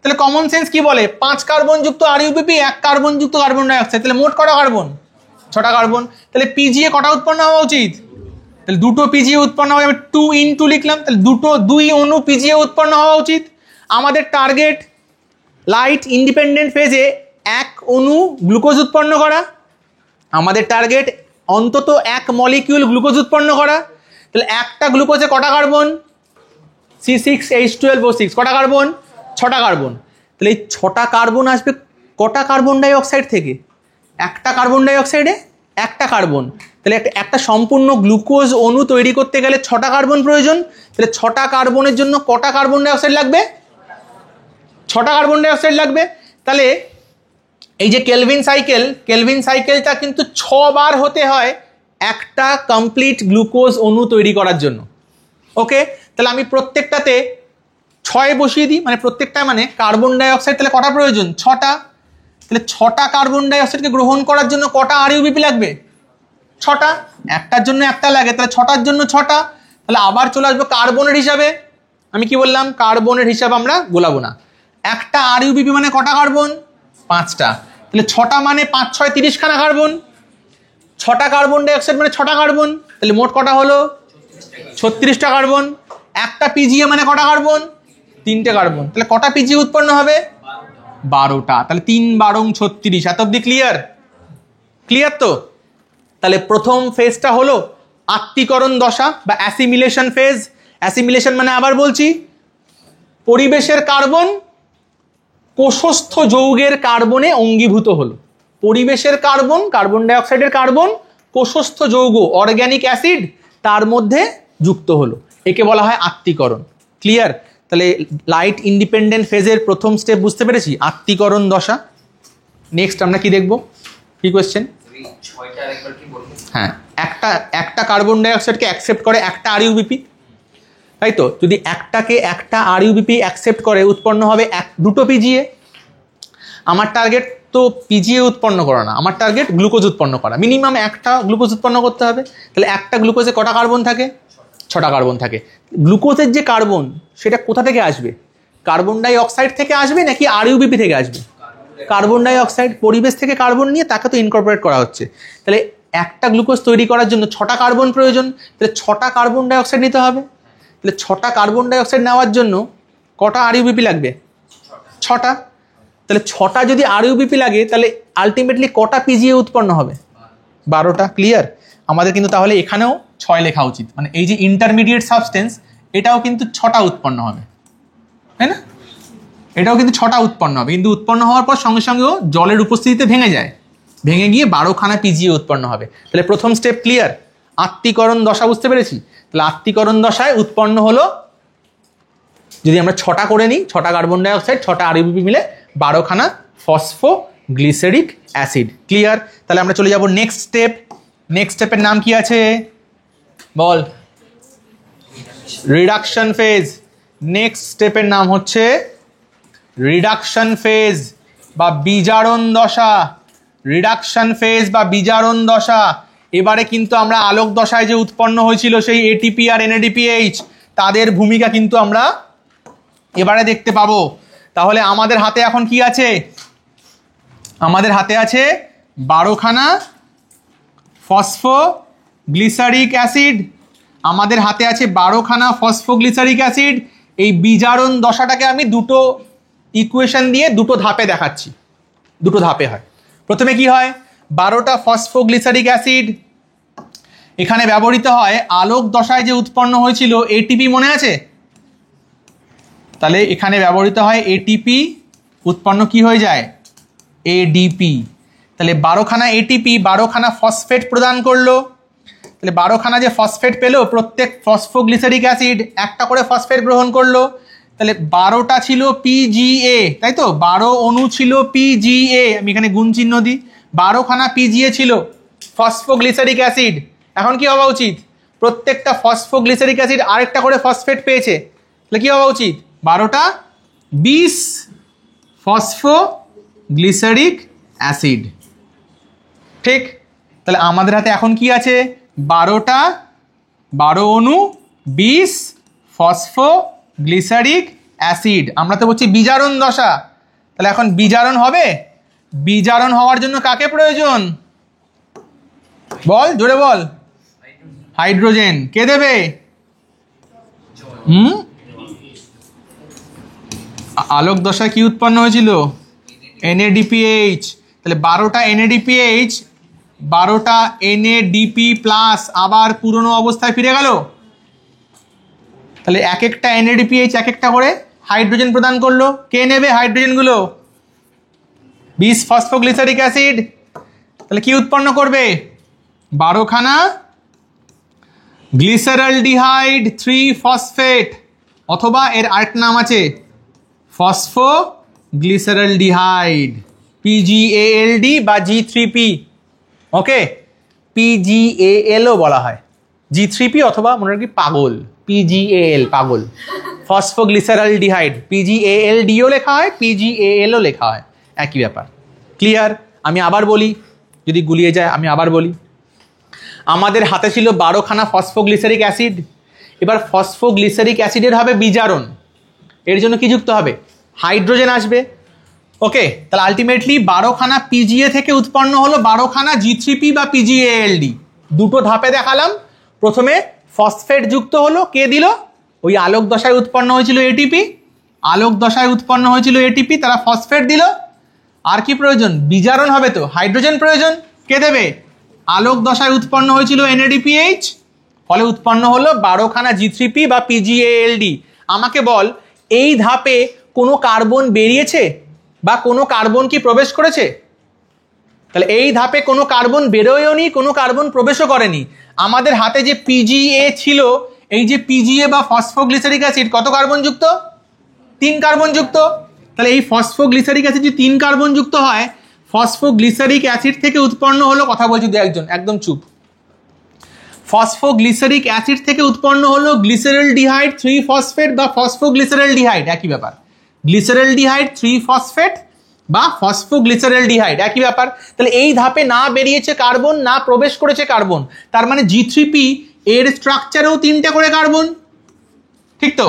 তাহলে কমন সেন্স কি বলে? 5 কার্বন যুক্ত আরইউবিপি, 1 কার্বন যুক্ত কার্বন ডাইঅক্সাইড। তাহলে মোট কটা কার্বন? 6টা কার্বন। তাহলে পিজিএ কটা উৎপন্ন হওয়া উচিত? তাহলে 2টো পিজিএ উৎপন্ন হবে। আমি 2 ইনটু লিখলাম, তাহলে 2 অণু পিজিএ উৎপন্ন হওয়া উচিত। আমাদের টার্গেট লাইট ইন্ডিপেন্ডেন্ট ফেজে 1 অণু গ্লুকোজ উৎপন্ন করা। আমাদের টার্গেট অন্তত 1 মলিকিউল গ্লুকোজ উৎপন্ন করা। তাহলে একটা গ্লুকোজে কটা কার্বন? C6H12O6। কটা কার্বন? 6টা কার্বন। তাহলে এই 6টা কার্বন আসবে কটা কার্বন ডাই অক্সাইড থেকে? একটা কার্বন ডাই অক্সাইডে 1টা কার্বন। তাহলে একটা সম্পূর্ণ গ্লুকোজ অণু তৈরি করতে গেলে 6টা কার্বন প্রয়োজন। তাহলে 6টা কার্বনের জন্য কটা কার্বন ডাই অক্সাইড লাগবে? 6টা কার্বন ডাই অক্সাইড লাগবে। তাহলে এই যে কেলভিন সাইকেলটা কিন্তু 6 বার হতে হয় একটা কমপ্লিট গ্লুকোজ অণু তৈরি করার জন্য। ওকে, তাহলে আমি প্রত্যেকটাতে 6 বসিয়ে দিই, মানে প্রত্যেকটা মানে কার্বন ডাই অক্সাইড তাহলে কটা প্রয়োজন? 6টা। তাহলে 6টা কার্বন ডাই অক্সাইডকে গ্রহণ করার জন্য কটা আরইউবিপি লাগবে? 6টা। একটার জন্য একটা লাগে, তাহলে 6টার জন্য 6টা। তাহলে আবার চলে আসবো কার্বনের হিসাবে। আমি কি বললাম? কার্বনের হিসাব আমরা গোলাবো না। একটা আরইউবিপি মানে কটা কার্বন? 5টা। তাহলে 6টা মানে 5 6 30 খানা কার্বন। 6টা কার্বন ডাই অক্সাইড মানে 6টা কার্বন। তাহলে মোট কটা হলো? 36টা কার্বন। একটা পিজিএ মানে কটা কার্বন? 3টে কার্বন। তাহলে কটা পিজিএ উৎপন্ন হবে? 12টা। তাহলে 3 12 36। এত অব্দি ক্লিয়ার? ক্লিয়ার তো? তাহলে প্রথম ফেজটা হলো আত্তীকরণ দশা বা অ্যাসিমিলেশন ফেজ। অ্যাসিমিলেশন মানে আবার বলছি, পরিবেশের কার্বন কোষস্থ যৌগের কার্বনে অঙ্গীভূত হলো। পরিবেশের কার্বন, কার্বন ডাই অক্সাইডের কার্বন কোষস্থ যৌগ অর্গ্যানিক অ্যাসিড তার মধ্যে যুক্ত হলো, একে বলা হয় আত্তীকরণ। ক্লিয়ার? তাহলে লাইট ইন্ডিপেন্ডেন্ট ফেজের প্রথম স্টেপ বুঝতে পেরেছি, আত্তীকরণ দশা। নেক্সট আমরা কি দেখবো? কি কোয়েশ্চেন? হ্যাঁ, একটা কার্বন ডাই অক্সাইডকে অ্যাকসেপ্ট করে একটা আরইউবিপি, তাই তো? যদি একটা আরইউবিপি অ্যাকসেপ্ট করে, উৎপন্ন হবে 2টো পিজিএ। আমার টার্গেট তো পিজিএ উৎপন্ন করা না, আমার টার্গেট গ্লুকোজ উৎপন্ন করা। মিনিমাম একটা গ্লুকোজ উৎপন্ন করতে হবে। তাহলে একটা গ্লুকোজে কটা কার্বন থাকে? 6টা কার্বন থাকে। গ্লুকোজের যে কার্বন সেটা কোথা থেকে আসবে? কার্বন ডাই অক্সাইড থেকে আসবে নাকি আরইউবিপি থেকে আসবে? কার্বন ডাই অক্সাইড, পরিবেশ থেকে কার্বন নিয়ে তাকে তো ইনকর্পোরেট করা হচ্ছে। তাহলে একটা গ্লুকোজ তৈরি করার জন্য 6টা কার্বন প্রয়োজন, তাহলে 6টা কার্বন ডাই অক্সাইড নিতে হবে। তাহলে 6টা কার্বন ডাই অক্সাইড নেওয়ার জন্য কটা আরইউবিপি লাগবে? 6টা। তাহলে 6টা যদি আরইউবিপি লাগে তাহলে আলটিমেটলি কটা পিজিএ উৎপন্ন হবে? 12টা। ক্লিয়ার? আমাদের কিন্তু তাহলে এখানেও 6 লেখা উচিত, মানে এই যে ইন্টারমিডিয়েট সাবস্টেন্স এটাও কিন্তু 6টা উৎপন্ন হবে, তাই না? এটাও কিন্তু 6টা উৎপন্ন হবে, কিন্তু উৎপন্ন হওয়ার পর সঙ্গে সঙ্গেও জলের উপস্থিতিতে ভেঙে যায়, ভেঙে গিয়ে 12খানা পিজিএ উৎপন্ন হবে। তাহলে প্রথম স্টেপ ক্লিয়ার। আত্তীকরণ দশা বুঝতে পেরেছি? তাহলে আত্তীকরণ দশায় উৎপন্ন হলো, যদি আমরা 6টা করে নিই, 6টা কার্বন ডাই অক্সাইড 6টা আরইউবিপি মিলে 12খানা ফসফোগ্লিসারিক অ্যাসিড। ক্লিয়ার? তাহলে আমরা চলে যাব নেক্সট স্টেপ। নেক্সট স্টেপের নাম কি আছে বল? Reduction phase. নেক্সট স্টেপের নাম হচ্ছে রিডাকশন ফেজ বা বিজারণ দশা। রিডাকশন ফেজ বা বিজারণ দশা। এবারে কিন্তু আমরা আলোক দশায় যে উৎপন্ন হয়েছিল সেই এটিপি আর এনএডিপিএইচ, তাদের ভূমিকা কিন্তু আমরা এবারে দেখতে পাবো। তাহলে আমাদের হাতে এখন কি আছে? আমাদের হাতে আছে 12খানা ফসফোগ্লিসারিক অ্যাসিড। আমাদের হাতে আছে 12খানা ফসফোগ্লিসারিক অ্যাসিড। এই বিজারণ দশাটাকে আমি দুটো ইকুয়েশন দিয়ে দুটো ধাপে দেখাচ্ছি, দুটো ধাপে হয়। প্রথমে কি হয়? 12টা ফসফোগ্লিসারিক অ্যাসিড এখানে ব্যবহৃত হয় আলোক দশায় যে উৎপন্ন হয়েছিল এটিপি, মনে আছে? তাহলে এখানে ব্যবহৃত হয় এটিপি, উৎপন্ন কি হয়ে যায়? এডিপি। তাহলে 12খানা এটিপি 12খানা ফসফেট প্রদান করলো। তাহলে 12খানা যে ফসফেট পেলো, প্রত্যেক ফসফোগ্লিসারিক অ্যাসিড একটা করে ফসফেট গ্রহণ করলো। তাহলে 12টা ছিল পিজিএ, তাই তো? 12 অণু ছিল পিজিএ। আমি এখানে গুণ চিহ্ন দিই। 12খানা পিজিএ ছিল ফসফোগ্লিসারিক অ্যাসিড। এখন কি হওয়া উচিত? প্রত্যেকটা ফসফোগ্লিসারিক অ্যাসিড আরেকটা করে ফসফেট পেয়েছে, তাহলে কি হওয়া উচিত? 12টা 20 ফসফোগ্লিসারিক অ্যাসিড। ঠিক? তাহলে আমাদের হাতে এখন কি আছে? 12 অণু 20 ফসফোগ্লিসারিক অ্যাসিড। আমরা তো বলছি বিজারণ দশা। তাহলে এখন বিজারণ হবে। বিজারণ হওয়ার জন্য কাকে প্রয়োজন বল? জোরে বল। হাইড্রোজেন। কে দেবে? আলোক দশায় কি উৎপন্ন হয়েছিল? এনএডিপিএইচ। তাহলে 12টা এনএডিপিএইচ 12টা এনএডিপি প্লাস আবার পুরনো অবস্থায় ফিরে গেল। তাহলে এক একটা এনএডিপিএইচ এক একটা করে হাইড্রোজেন প্রদান করলো। কে নেবে হাইড্রোজেনগুলো? 20 ফসফোগ্লিসারিক অ্যাসিড। তাহলে কি উৎপন্ন করবে? 12খানা গ্লিসারলডিহাইড 3 ফসফেট, অথবা এর আরেকটা নাম আছে ফসফোগ্লিসারলডিহাইড, পিজিএএলডি বা G3P। ওকে, পিজিএএলও বলা হয়, G3P অথবা মনে রাখি পাগল, পিজিএএল পাগল। ফসফোগ্লিসারলডিহাইড পিজিএএলডিও লেখা হয়, পিজিএএলও লেখা হয়, একই ব্যাপার। ক্লিয়ার? আমি আবার বলি, যদি গুলিয়ে যায় আমি আবার বলি। আমাদের হাতে ছিল 12খানা ফসফোগ্লিসারিক অ্যাসিড। এবার ফসফোগ্লিসারিক অ্যাসিডের হবে বিজারণ। এর জন্য কি যুক্ত হবে? হাইড্রোজেন আসবে। ওকে, তাহলে আলটিমেটলি 12খানা পিজিএ থেকে উৎপন্ন হলো 12খানা G3P বা পিজিএএলডি। দুটো ধাপে দেখালাম। প্রথমে ফসফেট যুক্ত হলো, কে দিল? ওই আলোক দশায় উৎপন্ন হয়েছিল এটিপি। আলোক দশায় উৎপন্ন হয়েছিল এটিপি, তারা ফসফেট দিল। আর কি প্রয়োজন? বিজারণ হবে তো, হাইড্রোজেন প্রয়োজন। কে দেবে? আলোক দশায় উৎপন্ন হয়েছিল এনএডিপিএইচ, ফলে উৎপন্ন হলো 12খানা G3P বা পিজিএএলডি। আমাকে বল, এই ধাপে কোনো কার্বন বেরিয়েছে বা কোনো কার্বন কি প্রবেশ করেছে? তাহলে এই ধাপে কোনো কার্বন বেরোয়নি, কোনো কার্বন প্রবেশও করেনি। আমাদের হাতে যে পিজিএ ছিল, এই যে পিজিএ বা ফসফোগ্লিসারিক অ্যাসিড কত কার্বন যুক্ত? 3 কার্বন যুক্ত। তাহলে এই ফসফোগ্লিসারিক অ্যাসিড যদি 3 কার্বন যুক্ত হয়, ফসফোগ্লিসারিক অ্যাসিড থেকে উৎপন্ন হলো, কথা বলছি দু একজন, একদম চুপ। ফসফোগ্লিসারিক অ্যাসিড থেকে উৎপন্ন হলো গ্লিসারলডিহাইড 3 ফসফেট বা ফসফোগ্লিসারলডিহাইড, একই ব্যাপার। গ্লিসারলডিহাইড 3 ফসফেট বা ফসফোগ্লিসারলডিহাইড, একই ব্যাপার। তাহলে এই ধাপে না বেরিয়েছে কার্বন, না প্রবেশ করেছে কার্বন, তার মানে G3P এর স্ট্রাকচারেও 3টে করে কার্বন। ঠিক তো?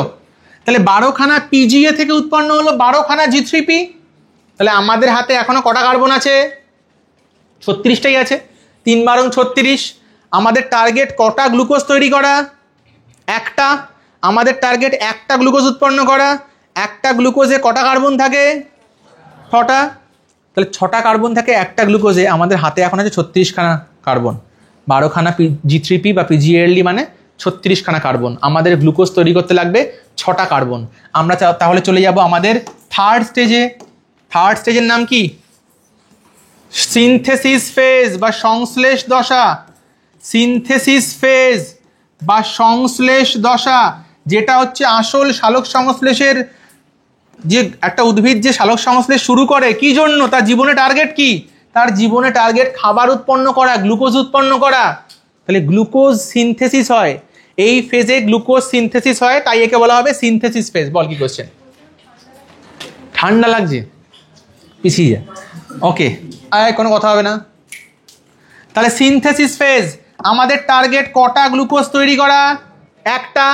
তাহলে 12খানা পিজিএ থেকে উৎপন্ন হলো 12খানা G3P। তাহলে আমাদের হাতে এখনো কটা কার্বন আছে? 36টাই আছে। 3 বারং 36। আমাদের টার্গেট কটা গ্লুকোজ তৈরি করা? একটা। আমাদের টার্গেট একটা গ্লুকোজ উৎপন্ন করা। একটা গ্লুকোজে কটা কার্বন থাকে? 6টা। তাহলে 6টা কার্বন থাকে একটা গ্লুকোজে, আমাদের হাতে এখন আছে 36খানা কার্বন। 12খানা G3P বা PgALD মানে 36খানা কার্বন। আমাদের গ্লুকোজ তৈরি করতে লাগবে 6টা কার্বন। আমরা তাহলে চলে যাব আমাদের থার্ড স্টেজে। থার্ড স্টেজের নাম কি? সিনথেসিস ফেজ বা সংশ্লেষ দশা। সিনথেসিস ফেজ বা সংশ্লেষ দশা, যেটা হচ্ছে আসল সালোক সংশ্লেষের, যে একটা উদ্ভিদ যে সালোক সংশ্লেষ শুরু করে কি জন্য? তার জীবনে টার্গেট কি? তার জীবনে টার্গেট খাবার উৎপন্ন করা, গ্লুকোজ উৎপন্ন করা। তাহলে গ্লুকোজ সিনথেসিস হয়, এই ফেজে গ্লুকোজ সিনথেসিস হয়, তাই একে বলা হবে সিনথেসিস ফেজ। বল কি কোশ্চেন? ঠান্ডা লাগছে? পিছিয়ে যা। ওকে, কোনো কথা হবে না। তাহলে সিনথেসিস ফেজ, আমাদের টার্গেট কটা গ্লুকোজ তৈরি করা? একটা।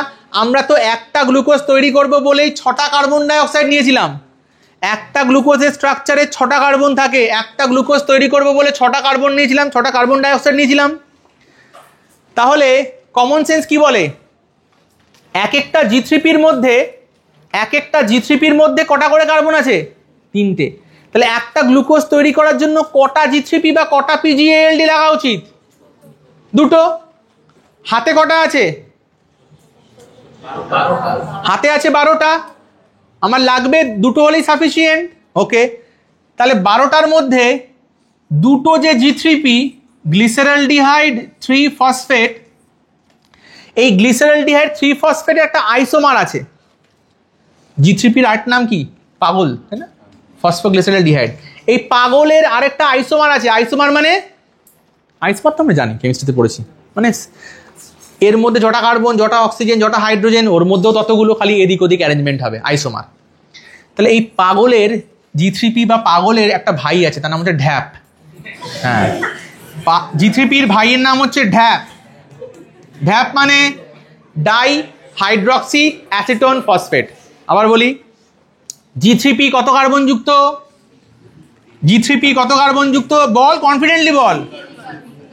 আমরা তো একটা গ্লুকোজ তৈরি করব বলেই 6টা কার্বন ডাই অক্সাইড নিয়েছিলাম। একটা গ্লুকোজের স্ট্রাকচারে 6টা কার্বন থাকে, একটা গ্লুকোজ তৈরি করব বলে 6টা কার্বন নিয়েছিলাম, 6টা কার্বন ডাই অক্সাইড নিয়েছিলাম। তাহলে কমন সেন্স কি বলে? এক একটা G3Pর মধ্যে কটা করে কার্বন আছে? 3টে। তাহলে একটা গ্লুকোজ তৈরি করার জন্য কটা G3P বা কটা PgALD লাগা উচিত? 2টো। হাতে কটা আছে? হাতে আছে 12টা। আমার লাগবে 2টো হলেই সাফিসিয়েন্ট। ওকে, তাহলে 12টার মধ্যে 2টো যে G3P, গ্লিসারলডিহাইড 3 ফসফেট, এই গ্লিসারলডিহাইড 3 ফসফেটের একটা আইসোমার আছে। G3Pর আরেকটা নাম কি? পাগল, তাই না? ফসফোগ্লিসারলডিহাইড। এই পাগলের আরেকটা আইসোমার আছে। আইসোমার মানে, আইসোমার তো আমরা জানি, কেমিস্ট্রিতে পড়েছি, মানে এর মধ্যে যটা কার্বন, যটা অক্সিজেন, যটা হাইড্রোজেন, ওর মধ্যেও ততগুলো, খালি এদিক ওদিক অ্যারেঞ্জমেন্ট হবে, আইসোমার। তাহলে এই পাগলের G3P বা পাগলের একটা ভাই আছে, তার নাম হচ্ছে ঢ্যাপ। হ্যাঁ, G3Pর ভাইয়ের নাম হচ্ছে ঢ্যাপ। ঢ্যাপ মানে ডাই হাইড্রক্সি অ্যাসিটোন ফসফেট। আবার বলি, G3P কত কার্বন যুক্ত? G3P কত কার্বন যুক্ত? বল, কনফিডেন্টলি বল।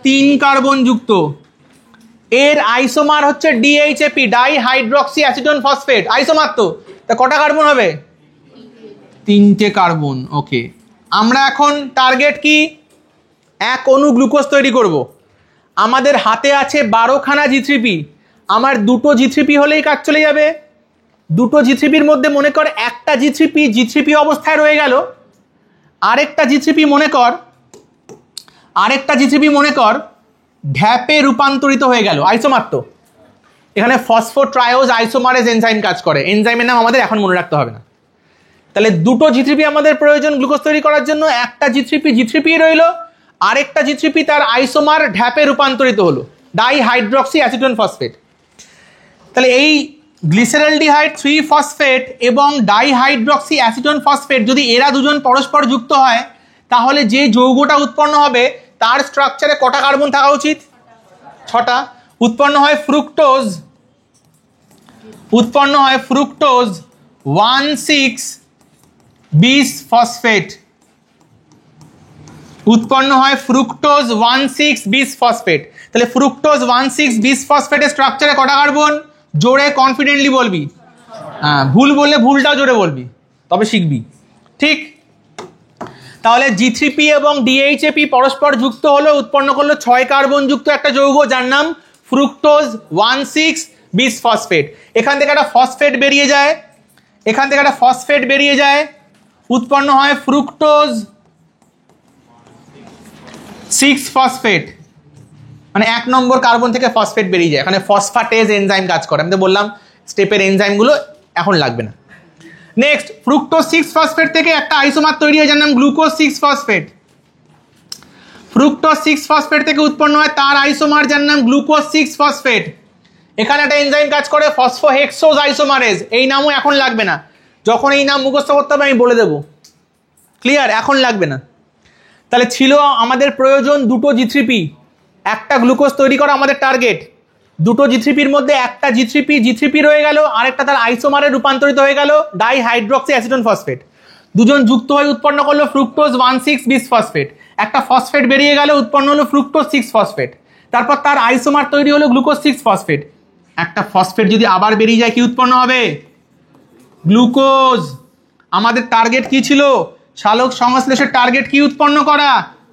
3 কার্বন যুক্ত। এর আইসোমার হচ্ছে DHAP, die hydroxy acetone phosphate. Isomer তো, তা কটা কার্বন হবে? 3টে কার্বন। ওকে, আমরা এখন টার্গেট কি? 1 অণু গ্লুকোজ তৈরি করব। আমাদের হাতে আছে 12খানা G3P। আমার 2টো G3P হলেই কাজ চলে যাবে। 2টো G3Pর মধ্যে মনে কর একটা G3P অবস্থায় রয়ে গেল, আরেকটা G3P মনে কর ঢ্যাপে রূপান্তরিত হয়ে গেল। আইসোমার তো, এখানে ফসফোট্রায়োজ আইসোমারেজ এনজাইম কাজ করে। এনজাইমের নাম আমাদের এখন মনে রাখতে হবে না। তাহলে 2টো G3P আমাদের প্রয়োজন গ্লুকোজ তৈরি করার জন্য। একটা G3P রইল, আরেকটা G3P তার আইসোমার ঢ্যাপে রূপান্তরিত হলো, ডাই হাইড্রক্সি অ্যাসিটোন ফসফেট। তাহলে এই গ্লিসারলডিহাইড 3 ফসফেট এবং ডাই হাইড্রক্সি অ্যাসিটোন ফসফেট যদি এরা দুজন পরস্পর যুক্ত হয়, তাহলে যে যৌগটা উৎপন্ন হবে তার স্ট্রাকচারে কটা কার্বন থাকা উচিত? 6টা। উৎপন্ন হয় ফ্রুক্টোজ 1,6-বিস ফসফেট। উৎপন্ন হয় ফ্রুক্টোজ 1,6-বিস ফসফেট। তাহলে ফ্রুক্টোজ 1,6-বিস ফসফেটের স্ট্রাকচারে কটা কার্বন? জোরে কনফিডেন্টলি বলবি। হ্যাঁ, ভুল বললে ভুলটাও জোরে বলবি, তবে শিখবি। ঠিক, তাহলে G3P এবং DHAP পরস্পর যুক্ত হলো, উৎপন্ন করলো 6 কার্বন যুক্ত একটা যৌগ, যার নাম ফ্রুক্টোজ 1,6-বিস ফসফেট। এখান থেকে একটা ফসফেট বেরিয়ে যায়, উৎপন্ন হয় ফ্রুক্টোজ 6 ফসফেট, মানে 1 নম্বর কার্বন থেকে ফসফেট বেরিয়ে যায়। এখানে ফসফাটেজ এনজাইম কাজ করে। আমি তো বললাম স্টেপের এনজাইমগুলো এখন লাগবে না। নেক্সট, ফ্রুক্টোজ 6 ফসফেট থেকে একটা আইসোমার তৈরি হয়, যার নাম গ্লুকোজ 6 ফসফেট। ফ্রুক্টোজ 6 ফসফেট থেকে উৎপন্ন হয় তার আইসোমার, যার নাম গ্লুকোজ 6 ফসফেট। এখানে একটা এনজাইম কাজ করে ফসফোহেক্সোজ আইসোমারেজ। এই নামও এখন লাগবে না, যখন এই নাম মুখস্থ করতে হবে আমি বলে দেবো। ক্লিয়ার? এখন লাগবে না। তাহলে ছিল আমাদের প্রয়োজন 2টো G3P, একটা গ্লুকোজ তৈরি করা আমাদের টার্গেট। 2টো G3Pর মধ্যে একটা G3P রয়ে গেল, আরেকটা তার আইসোমারে রূপান্তরিত হয়ে গেল ডাই হাইড্রক্সি অ্যাসিটোন ফসফেট। দুজন যুক্ত হয়ে উৎপন্ন করলো ফ্রুক্টোজ 1,6 বিসফসফেট, একটা ফসফেট বেরিয়ে গেল, উৎপন্ন হলো ফ্রুক্টোজ 6 ফসফেট, তারপর তার আইসোমার তৈরি হলো গ্লুকোজ 6 ফসফেট। একটা ফসফেট যদি আবার বেরিয়ে যায় কি উৎপন্ন হবে? গ্লুকোজ। আমাদের টার্গেট কি ছিল? সালোক সংশ্লেষের টার্গেট কি উৎপন্ন করা?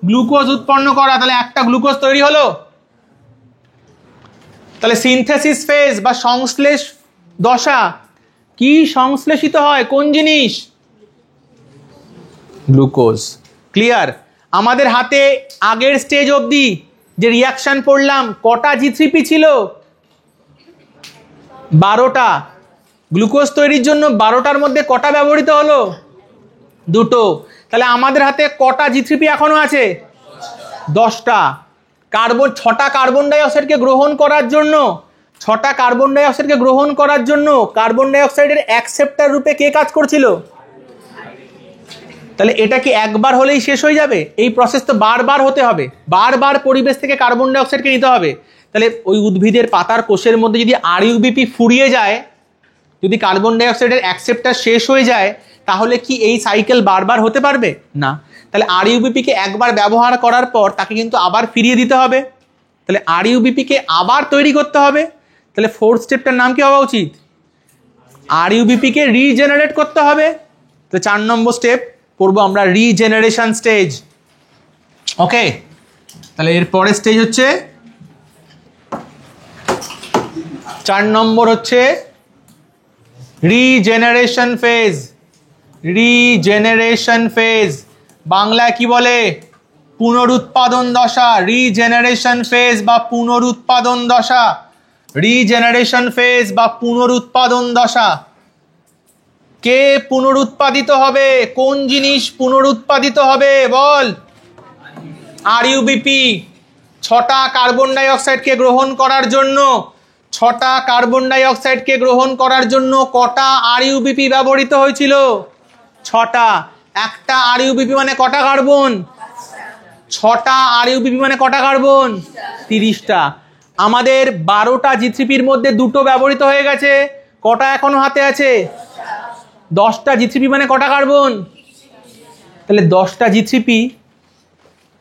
গ্লুকোজ উৎপন্ন করা। তাহলে একটা গ্লুকোজ তৈরি হলো। তাহলে সিনথেসিস ফেজ বা সংশ্লেষ দশা কি সংশ্লেষিত হয়? কোন জিনিস? গ্লুকোজ। ক্লিয়ার? আমাদের হাতে আগের স্টেজ অবধি যে রিয়াকশন পড়লাম কটা G3P ছিল? 12টা। গ্লুকোজ তৈরির জন্য 12টার মধ্যে কটা ব্যবহৃত হলো? 2টো। তাহলে আমাদের হাতে কটা G3P এখনো আছে? 10টা। কার্বন 6টা কার্বন ডাই অক্সাইডকে গ্রহণ করার জন্য 6টা কার্বন ডাই অক্সাইডকে গ্রহণ করার জন্য কার্বন ডাই অক্সাইডের অ্যাকসেপ্টার রূপে কে কাজ করছিল? তাহলে এটা কি একবার হলেই শেষ হয়ে যাবে? এই প্রসেস তো বারবার হতে হবে, বারবার পরিবেশ থেকে কার্বন ডাই অক্সাইডকে নিতে হবে। তাহলে ওই উদ্ভিদের পাতার কোষের মধ্যে যদি RUBP ফুরিয়ে যায়, যদি কার্বন ডাই অক্সাইডের অ্যাকসেপ্টার শেষ হয়ে যায়, তাহলে কি এই সাইকেল বারবার হতে পারবে? না। তাহলে RUBP কে একবার ব্যবহার করার পর তাকে কিন্তু আবার ফিরিয়ে দিতে হবে। তাহলে RUBP কে আবার তৈরি করতে হবে। তাহলে ফোর্থ স্টেপটার নাম কি হওয়া উচিত? RUBP কে রিজেনারেট করতে হবে। তো 4 নম্বর স্টেপ করবো আমরা রিজেনারেশন স্টেজ। ওকে, তাহলে এর পরের স্টেজ হচ্ছে 4 নম্বর হচ্ছে রিজেনারেশন ফেজ। রিজেনারেশন ফেজ বাংলায় কি বলে? পুনরুৎপাদন দশা। রিজেনারেশন ফেজ বা পুনরুৎপাদন দশা। রিজেনারেশন ফেজ বা পুনরুৎপাদন দশা। কে পুনরুৎপাদিত হবে? কোন জিনিস পুনরুৎপাদিত হবে? বল। RUBP। 6টা কার্বন ডাই অক্সাইডকে গ্রহণ করার জন্য 6টা কার্বন ডাই অক্সাইডকে গ্রহণ করার জন্য কটা RUBP ব্যবহৃত হয়েছিল? 6টা। একটা RUBP মানে কটা কার্বন? 6টা RUBP মানে কটা কার্বন? 30টা। আমাদের 12টা G3Pর মধ্যে 2টো ব্যবহৃত হয়ে গেছে, কটা এখনো হাতে আছে? 10টা G3P মানে কটা কার্বন? তাহলে 10টা G3P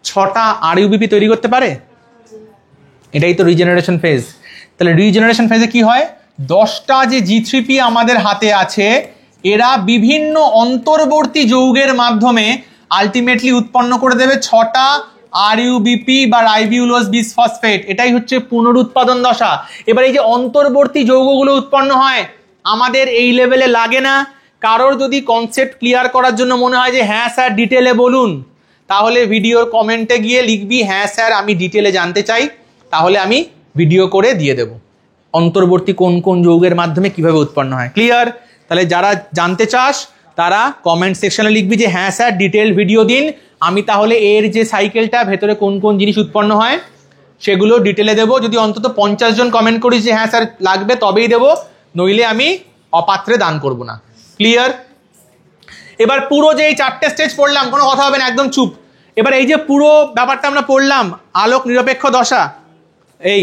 6টা RUBP তৈরি করতে পারে? এটাই তো রিজেনারেশন ফেজ। তাহলে রিজেনারেশন ফেজে কি হয়? 10টা যে G3P আমাদের হাতে আছে এরা বিভিন্ন অন্তর্বর্তী যৌগের মাধ্যমে আলটিমেটলি উৎপন্ন করে দেবে 6টা RUBP বা রাইবিউলোজ বিসফসফেট। এটাই হচ্ছে পুনরুৎপাদন দশা। এবার এই যে অন্তর্বর্তী যৌগগুলো উৎপন্ন হয় আমাদের এই লেভেলে লাগে না। কারোর যদি কনসেপ্ট ক্লিয়ার করার জন্য মনে হয় যে হ্যাঁ স্যার ডিটেলে বলুন, তাহলে ভিডিওর কমেন্টে গিয়ে লিখবি হ্যাঁ স্যার আমি ডিটেলে জানতে চাই, তাহলে আমি ভিডিও করে দিয়ে দেব অন্তর্বর্তী কোন কোন যৌগের মাধ্যমে কিভাবে উৎপন্ন হয়। ক্লিয়ার? তাহলে যারা জানতে চাস তারা কমেন্ট সেকশনে লিখবি যে হ্যাঁ স্যার ডিটেল ভিডিও দিন, আমি তাহলে এর যে সাইকেলটা ভেতরে কোন কোন জিনিস উৎপন্ন হয় সেগুলো ডিটেলে দেবো। যদি অন্তত 50 জন কমেন্ট করিস যে হ্যাঁ স্যার লাগবে তবেই দেবো, নইলে আমি অপাত্রে দান করব না। ক্লিয়ার? এবার পুরো যে এই 4টে স্টেজ পড়লাম, কোনো কথা হবে না, একদম চুপ। এবার এই যে পুরো ব্যাপারটা আমরা পড়লাম আলোক নিরপেক্ষ দশা, এই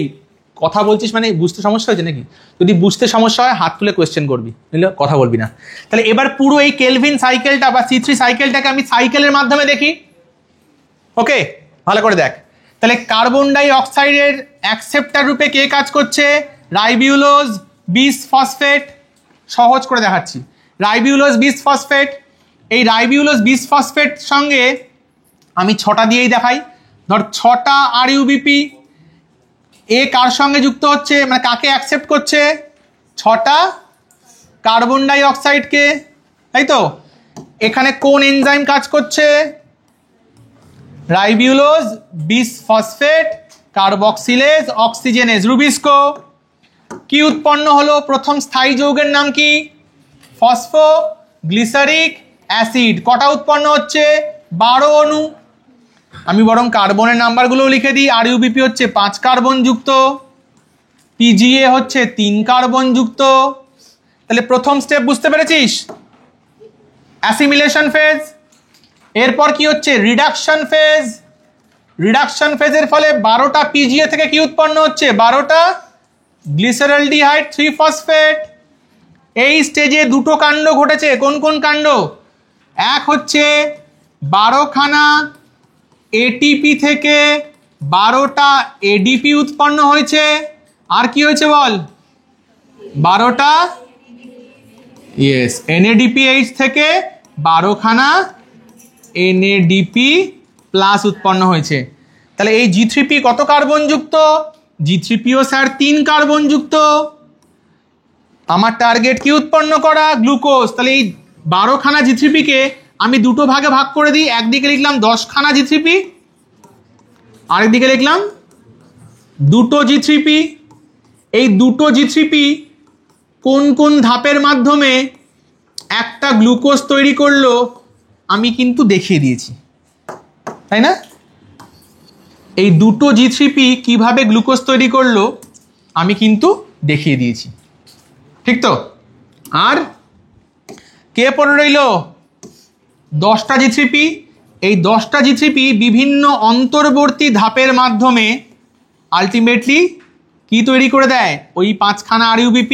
কথা বলছিস মানে বুঝতে সমস্যা হয়েছে নাকি? যদি বুঝতে সমস্যা হয় হাত তুলে কোয়েশ্চেন করবি, বুঝলে? কথা বলবি না। তাহলে এবার পুরো এই কেলভিন সাইকেলটা বা C3 সাইকেলটাকে আমি সাইকেলের মাধ্যমে দেখি। ওকে, ভালো করে দেখ। তাহলে কার্বন ডাই অক্সাইডের অ্যাকসেপ্টার রূপে কে কাজ করছে? Ribulose bisphosphate. সহজ করে দেখাচ্ছি। রাইবিউলোজ বিসফসফেট, এই রাইবিউলোজ বিসফসফেট সঙ্গে আমি 6টা দিয়েই দেখাই। ধর 6টা RUBP, এ কার সঙ্গে যুক্ত হচ্ছে, মানে কাকে অ্যাকসেপ্ট করছে? 6টা কার্বন ডাই অক্সাইডকে, তাই তো? এখানে কোন এনজাইম কাজ করছে? Ribulose bisphosphate carboxylase অক্সিজেনেজ rubisco. কি উৎপন্ন হলো? প্রথম স্থায়ী যৌগের নাম কি? Phosphoglyceric acid. কটা উৎপন্ন হচ্ছে? 12 অণু। আমি বরং কার্বনের নাম্বারগুলো লিখে দিই। RUBP হচ্ছে 5 কার্বন যুক্ত, PGA হচ্ছে 3 কার্বন যুক্ত। তাহলে প্রথম স্টেপ বুঝতে পেরেছিস? Assimilation phase. এরপর কি হচ্ছে? Reduction phase. রিডাকশন ফেজের ফলে 12টা PGA থেকে কি উৎপন্ন হচ্ছে? 12টা গ্লিসারলডিহাইড 3 ফসফেট। এই স্টেজে 2টো কাণ্ড ঘটেছে। কোন কোন কাণ্ড? এক হচ্ছে 12খানা এটিপি থেকে 12টা এডিপি উৎপন্ন হয়েছে, আর কি হয়েছে বল? 12টা এনএডিপিএইচ থেকে 12খানা এনএডিপি প্লাস উৎপন্ন হয়েছে। তাহলে এই G3P কত কার্বন যুক্ত? G3Pও স্যার 3 কার্বন যুক্ত। আমার টার্গেট কি উৎপন্ন করা? গ্লুকোজ। তাহলে এই 12খানা G3P কে আমি দুটো ভাগে ভাগ করে দিই। একদিকে লিখলাম 10খানা G3P, আরেকদিকে লিখলাম 2টো G3P। এই 2টো G3P কোন কোন ধাপের মাধ্যমে একটা গ্লুকোজ তৈরি করলো আমি কিন্তু দেখিয়ে দিয়েছি, তাই না? এই 2টো G3P কিভাবে গ্লুকোজ তৈরি করলো আমি কিন্তু দেখিয়ে দিয়েছি, ঠিক তো? আর কে পড়ে রইল? 10টা G3P। এই 10টা G3P বিভিন্ন অন্তর্বর্তী ধাপের মাধ্যমে আলটিমেটলি কি তৈরি করে দেয়? ওই 5খানা RUBP।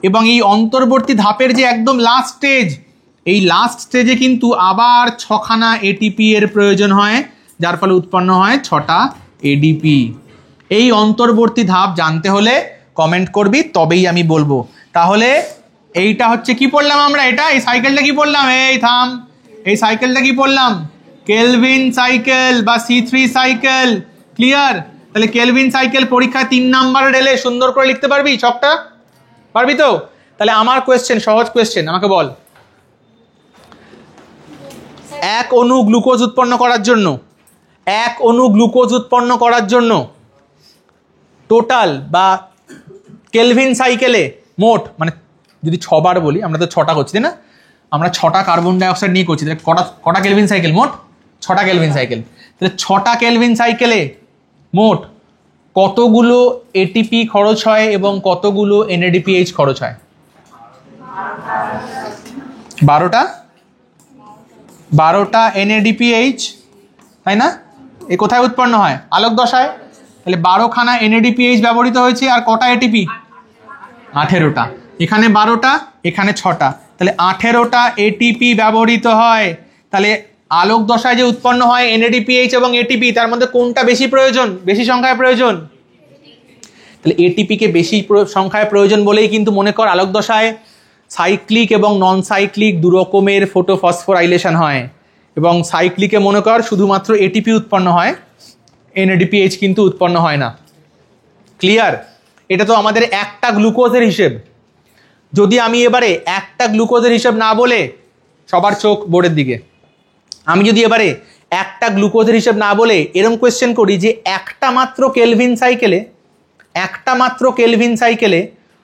এবং এই অন্তর্বর্তী ধাপের যে একদম লাস্ট স্টেজ, এই লাস্ট স্টেজে কিন্তু আবার 6খানা এটিপি এর প্রয়োজন হয়, যার ফলে উৎপন্ন হয় 6টা এডিপি। এই অন্তর্বর্তী ধাপ জানতে হলে কমেন্ট করবি, তবেই আমি বলবো। তাহলে এইটা হচ্ছে কি পড়লাম আমরা? এই সাইকেলটা কি পড়লাম? এই থাম, এই সাইকেলটা কি পড়লাম? কেলভিন সাইকেল বা C3 সাইকেল। ক্লিয়ার? তাহলে কেলভিন সাইকেল পরীক্ষায় 3 নাম্বারের এলে সুন্দর করে লিখতে পারবি ছকটা? পারবি তো? তাহলে আমার কোয়েশ্চেন, সহজ কোয়েশ্চেন, আমাকে বল, এক অণু গ্লুকোজ উৎপন্ন করার জন্য টোটাল বা কেলভিন সাইকেলে মোট, মানে যদি 6বার বলি, আমরা তো 6টা করছি তাই না? আমরা 6টা কার্বন ডাইঅক্সাইড নিয়ে করছি, তাহলে কটা কেলভিন সাইকেল? মোট 6টা কেলভিন সাইকেল। তাহলে 6টা কেলভিন সাইকেলে মোট কতগুলো এটিপি খরচ হয় এবং কতগুলো এনএডিপিএইচ খরচ হয়? 12টা এনএডিপিএইচ, তাই না? এ কোথায় উৎপন্ন হয়? আলোক দশায়। তাহলে 12খানা এনএডিপিএইচ ব্যবহৃত হয়েছে, আর কটা এটিপি? 18টা। এখানে 12টা, এখানে 6টা, তাহলে 18টা এটিপি ব্যবহৃত হয়। তাহলে আলোক দশায় যে উৎপন্ন হয় এনএডিপিএইচ এবং এটিপি, তার মধ্যে কোনটা বেশি প্রয়োজন, বেশি সংখ্যায় প্রয়োজন? তাহলে এটিপিকে বেশি সংখ্যায় প্রয়োজন বলেই কিন্তু মনে কর আলোক দশায় সাইক্লিক এবং নন সাইক্লিক দু রকমের ফটোফসফোরাইলেশন হয়। এবং সাইক্লিকে মনে কর শুধুমাত্র এটিপি উৎপন্ন হয়, এনএডিপিএইচ কিন্তু উৎপন্ন হয় না। ক্লিয়ার? এটা তো আমাদের একটা গ্লুকোজের হিসেব। যদি আমি এবারে একটা গ্লুকোজের হিসেব না বলে, সবার চোখ বোর্ডের দিকে, আমি যদি এবারে একটা গ্লুকোজের হিসেব না বলে এরকম কোয়েশ্চেন করি যে একটা মাত্র কেলভিন সাইকেলে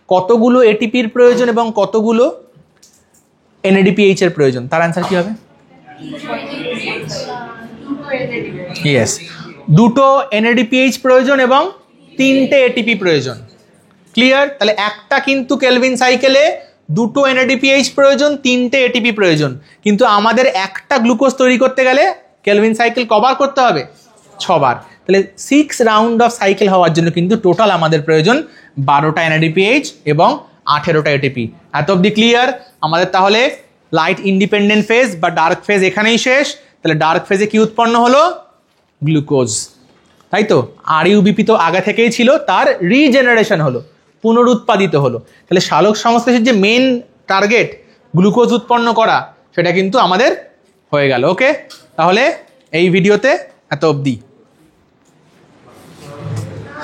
কতগুলো এটিপির প্রয়োজন এবং কতগুলো এনএডিপিএইচ এর প্রয়োজন, তার অ্যান্সার কি হবে? ইয়েস, 2টো এনএডিপিএইচ প্রয়োজন এবং 3টে এটিপি প্রয়োজন। ক্লিয়ার? তাহলে একটা কিন্তু কেলভিন সাইকেলে 2টো এনএডিপিএইচ প্রয়োজন, 3টে এটিপি প্রয়োজন। কিন্তু আমাদের একটা গ্লুকোজ তৈরি করতে গেলে কেলভিন সাইকেল কবার করতে হবে? 6বার। তাহলে 6 রাউন্ড অফ সাইকেল হওয়ার জন্য কিন্তু টোটাল আমাদের প্রয়োজন 12টা এনএডিপিএইচ এবং 18টা এটিপি। এত অবধি ক্লিয়ার? আমাদের তাহলে লাইট ইন্ডিপেন্ডেন্ট ফেজ বা ডার্ক ফেজ এখানেই শেষ। তাহলে ডার্ক ফেজে কি উৎপন্ন হলো? গ্লুকোজ, তাই তো? RUBP তো আগে থেকেই ছিল, তার রিজেনারেশন হলো, পুনরুৎপাদিত হলো। তাহলে সালোক সংশ্লেষের যে মেন টার্গেট গ্লুকোজ উৎপন্ন করা, সেটা কিন্তু আমাদের হয়ে গেল। ওকে, তাহলে এই ভিডিওতে এত অবধি।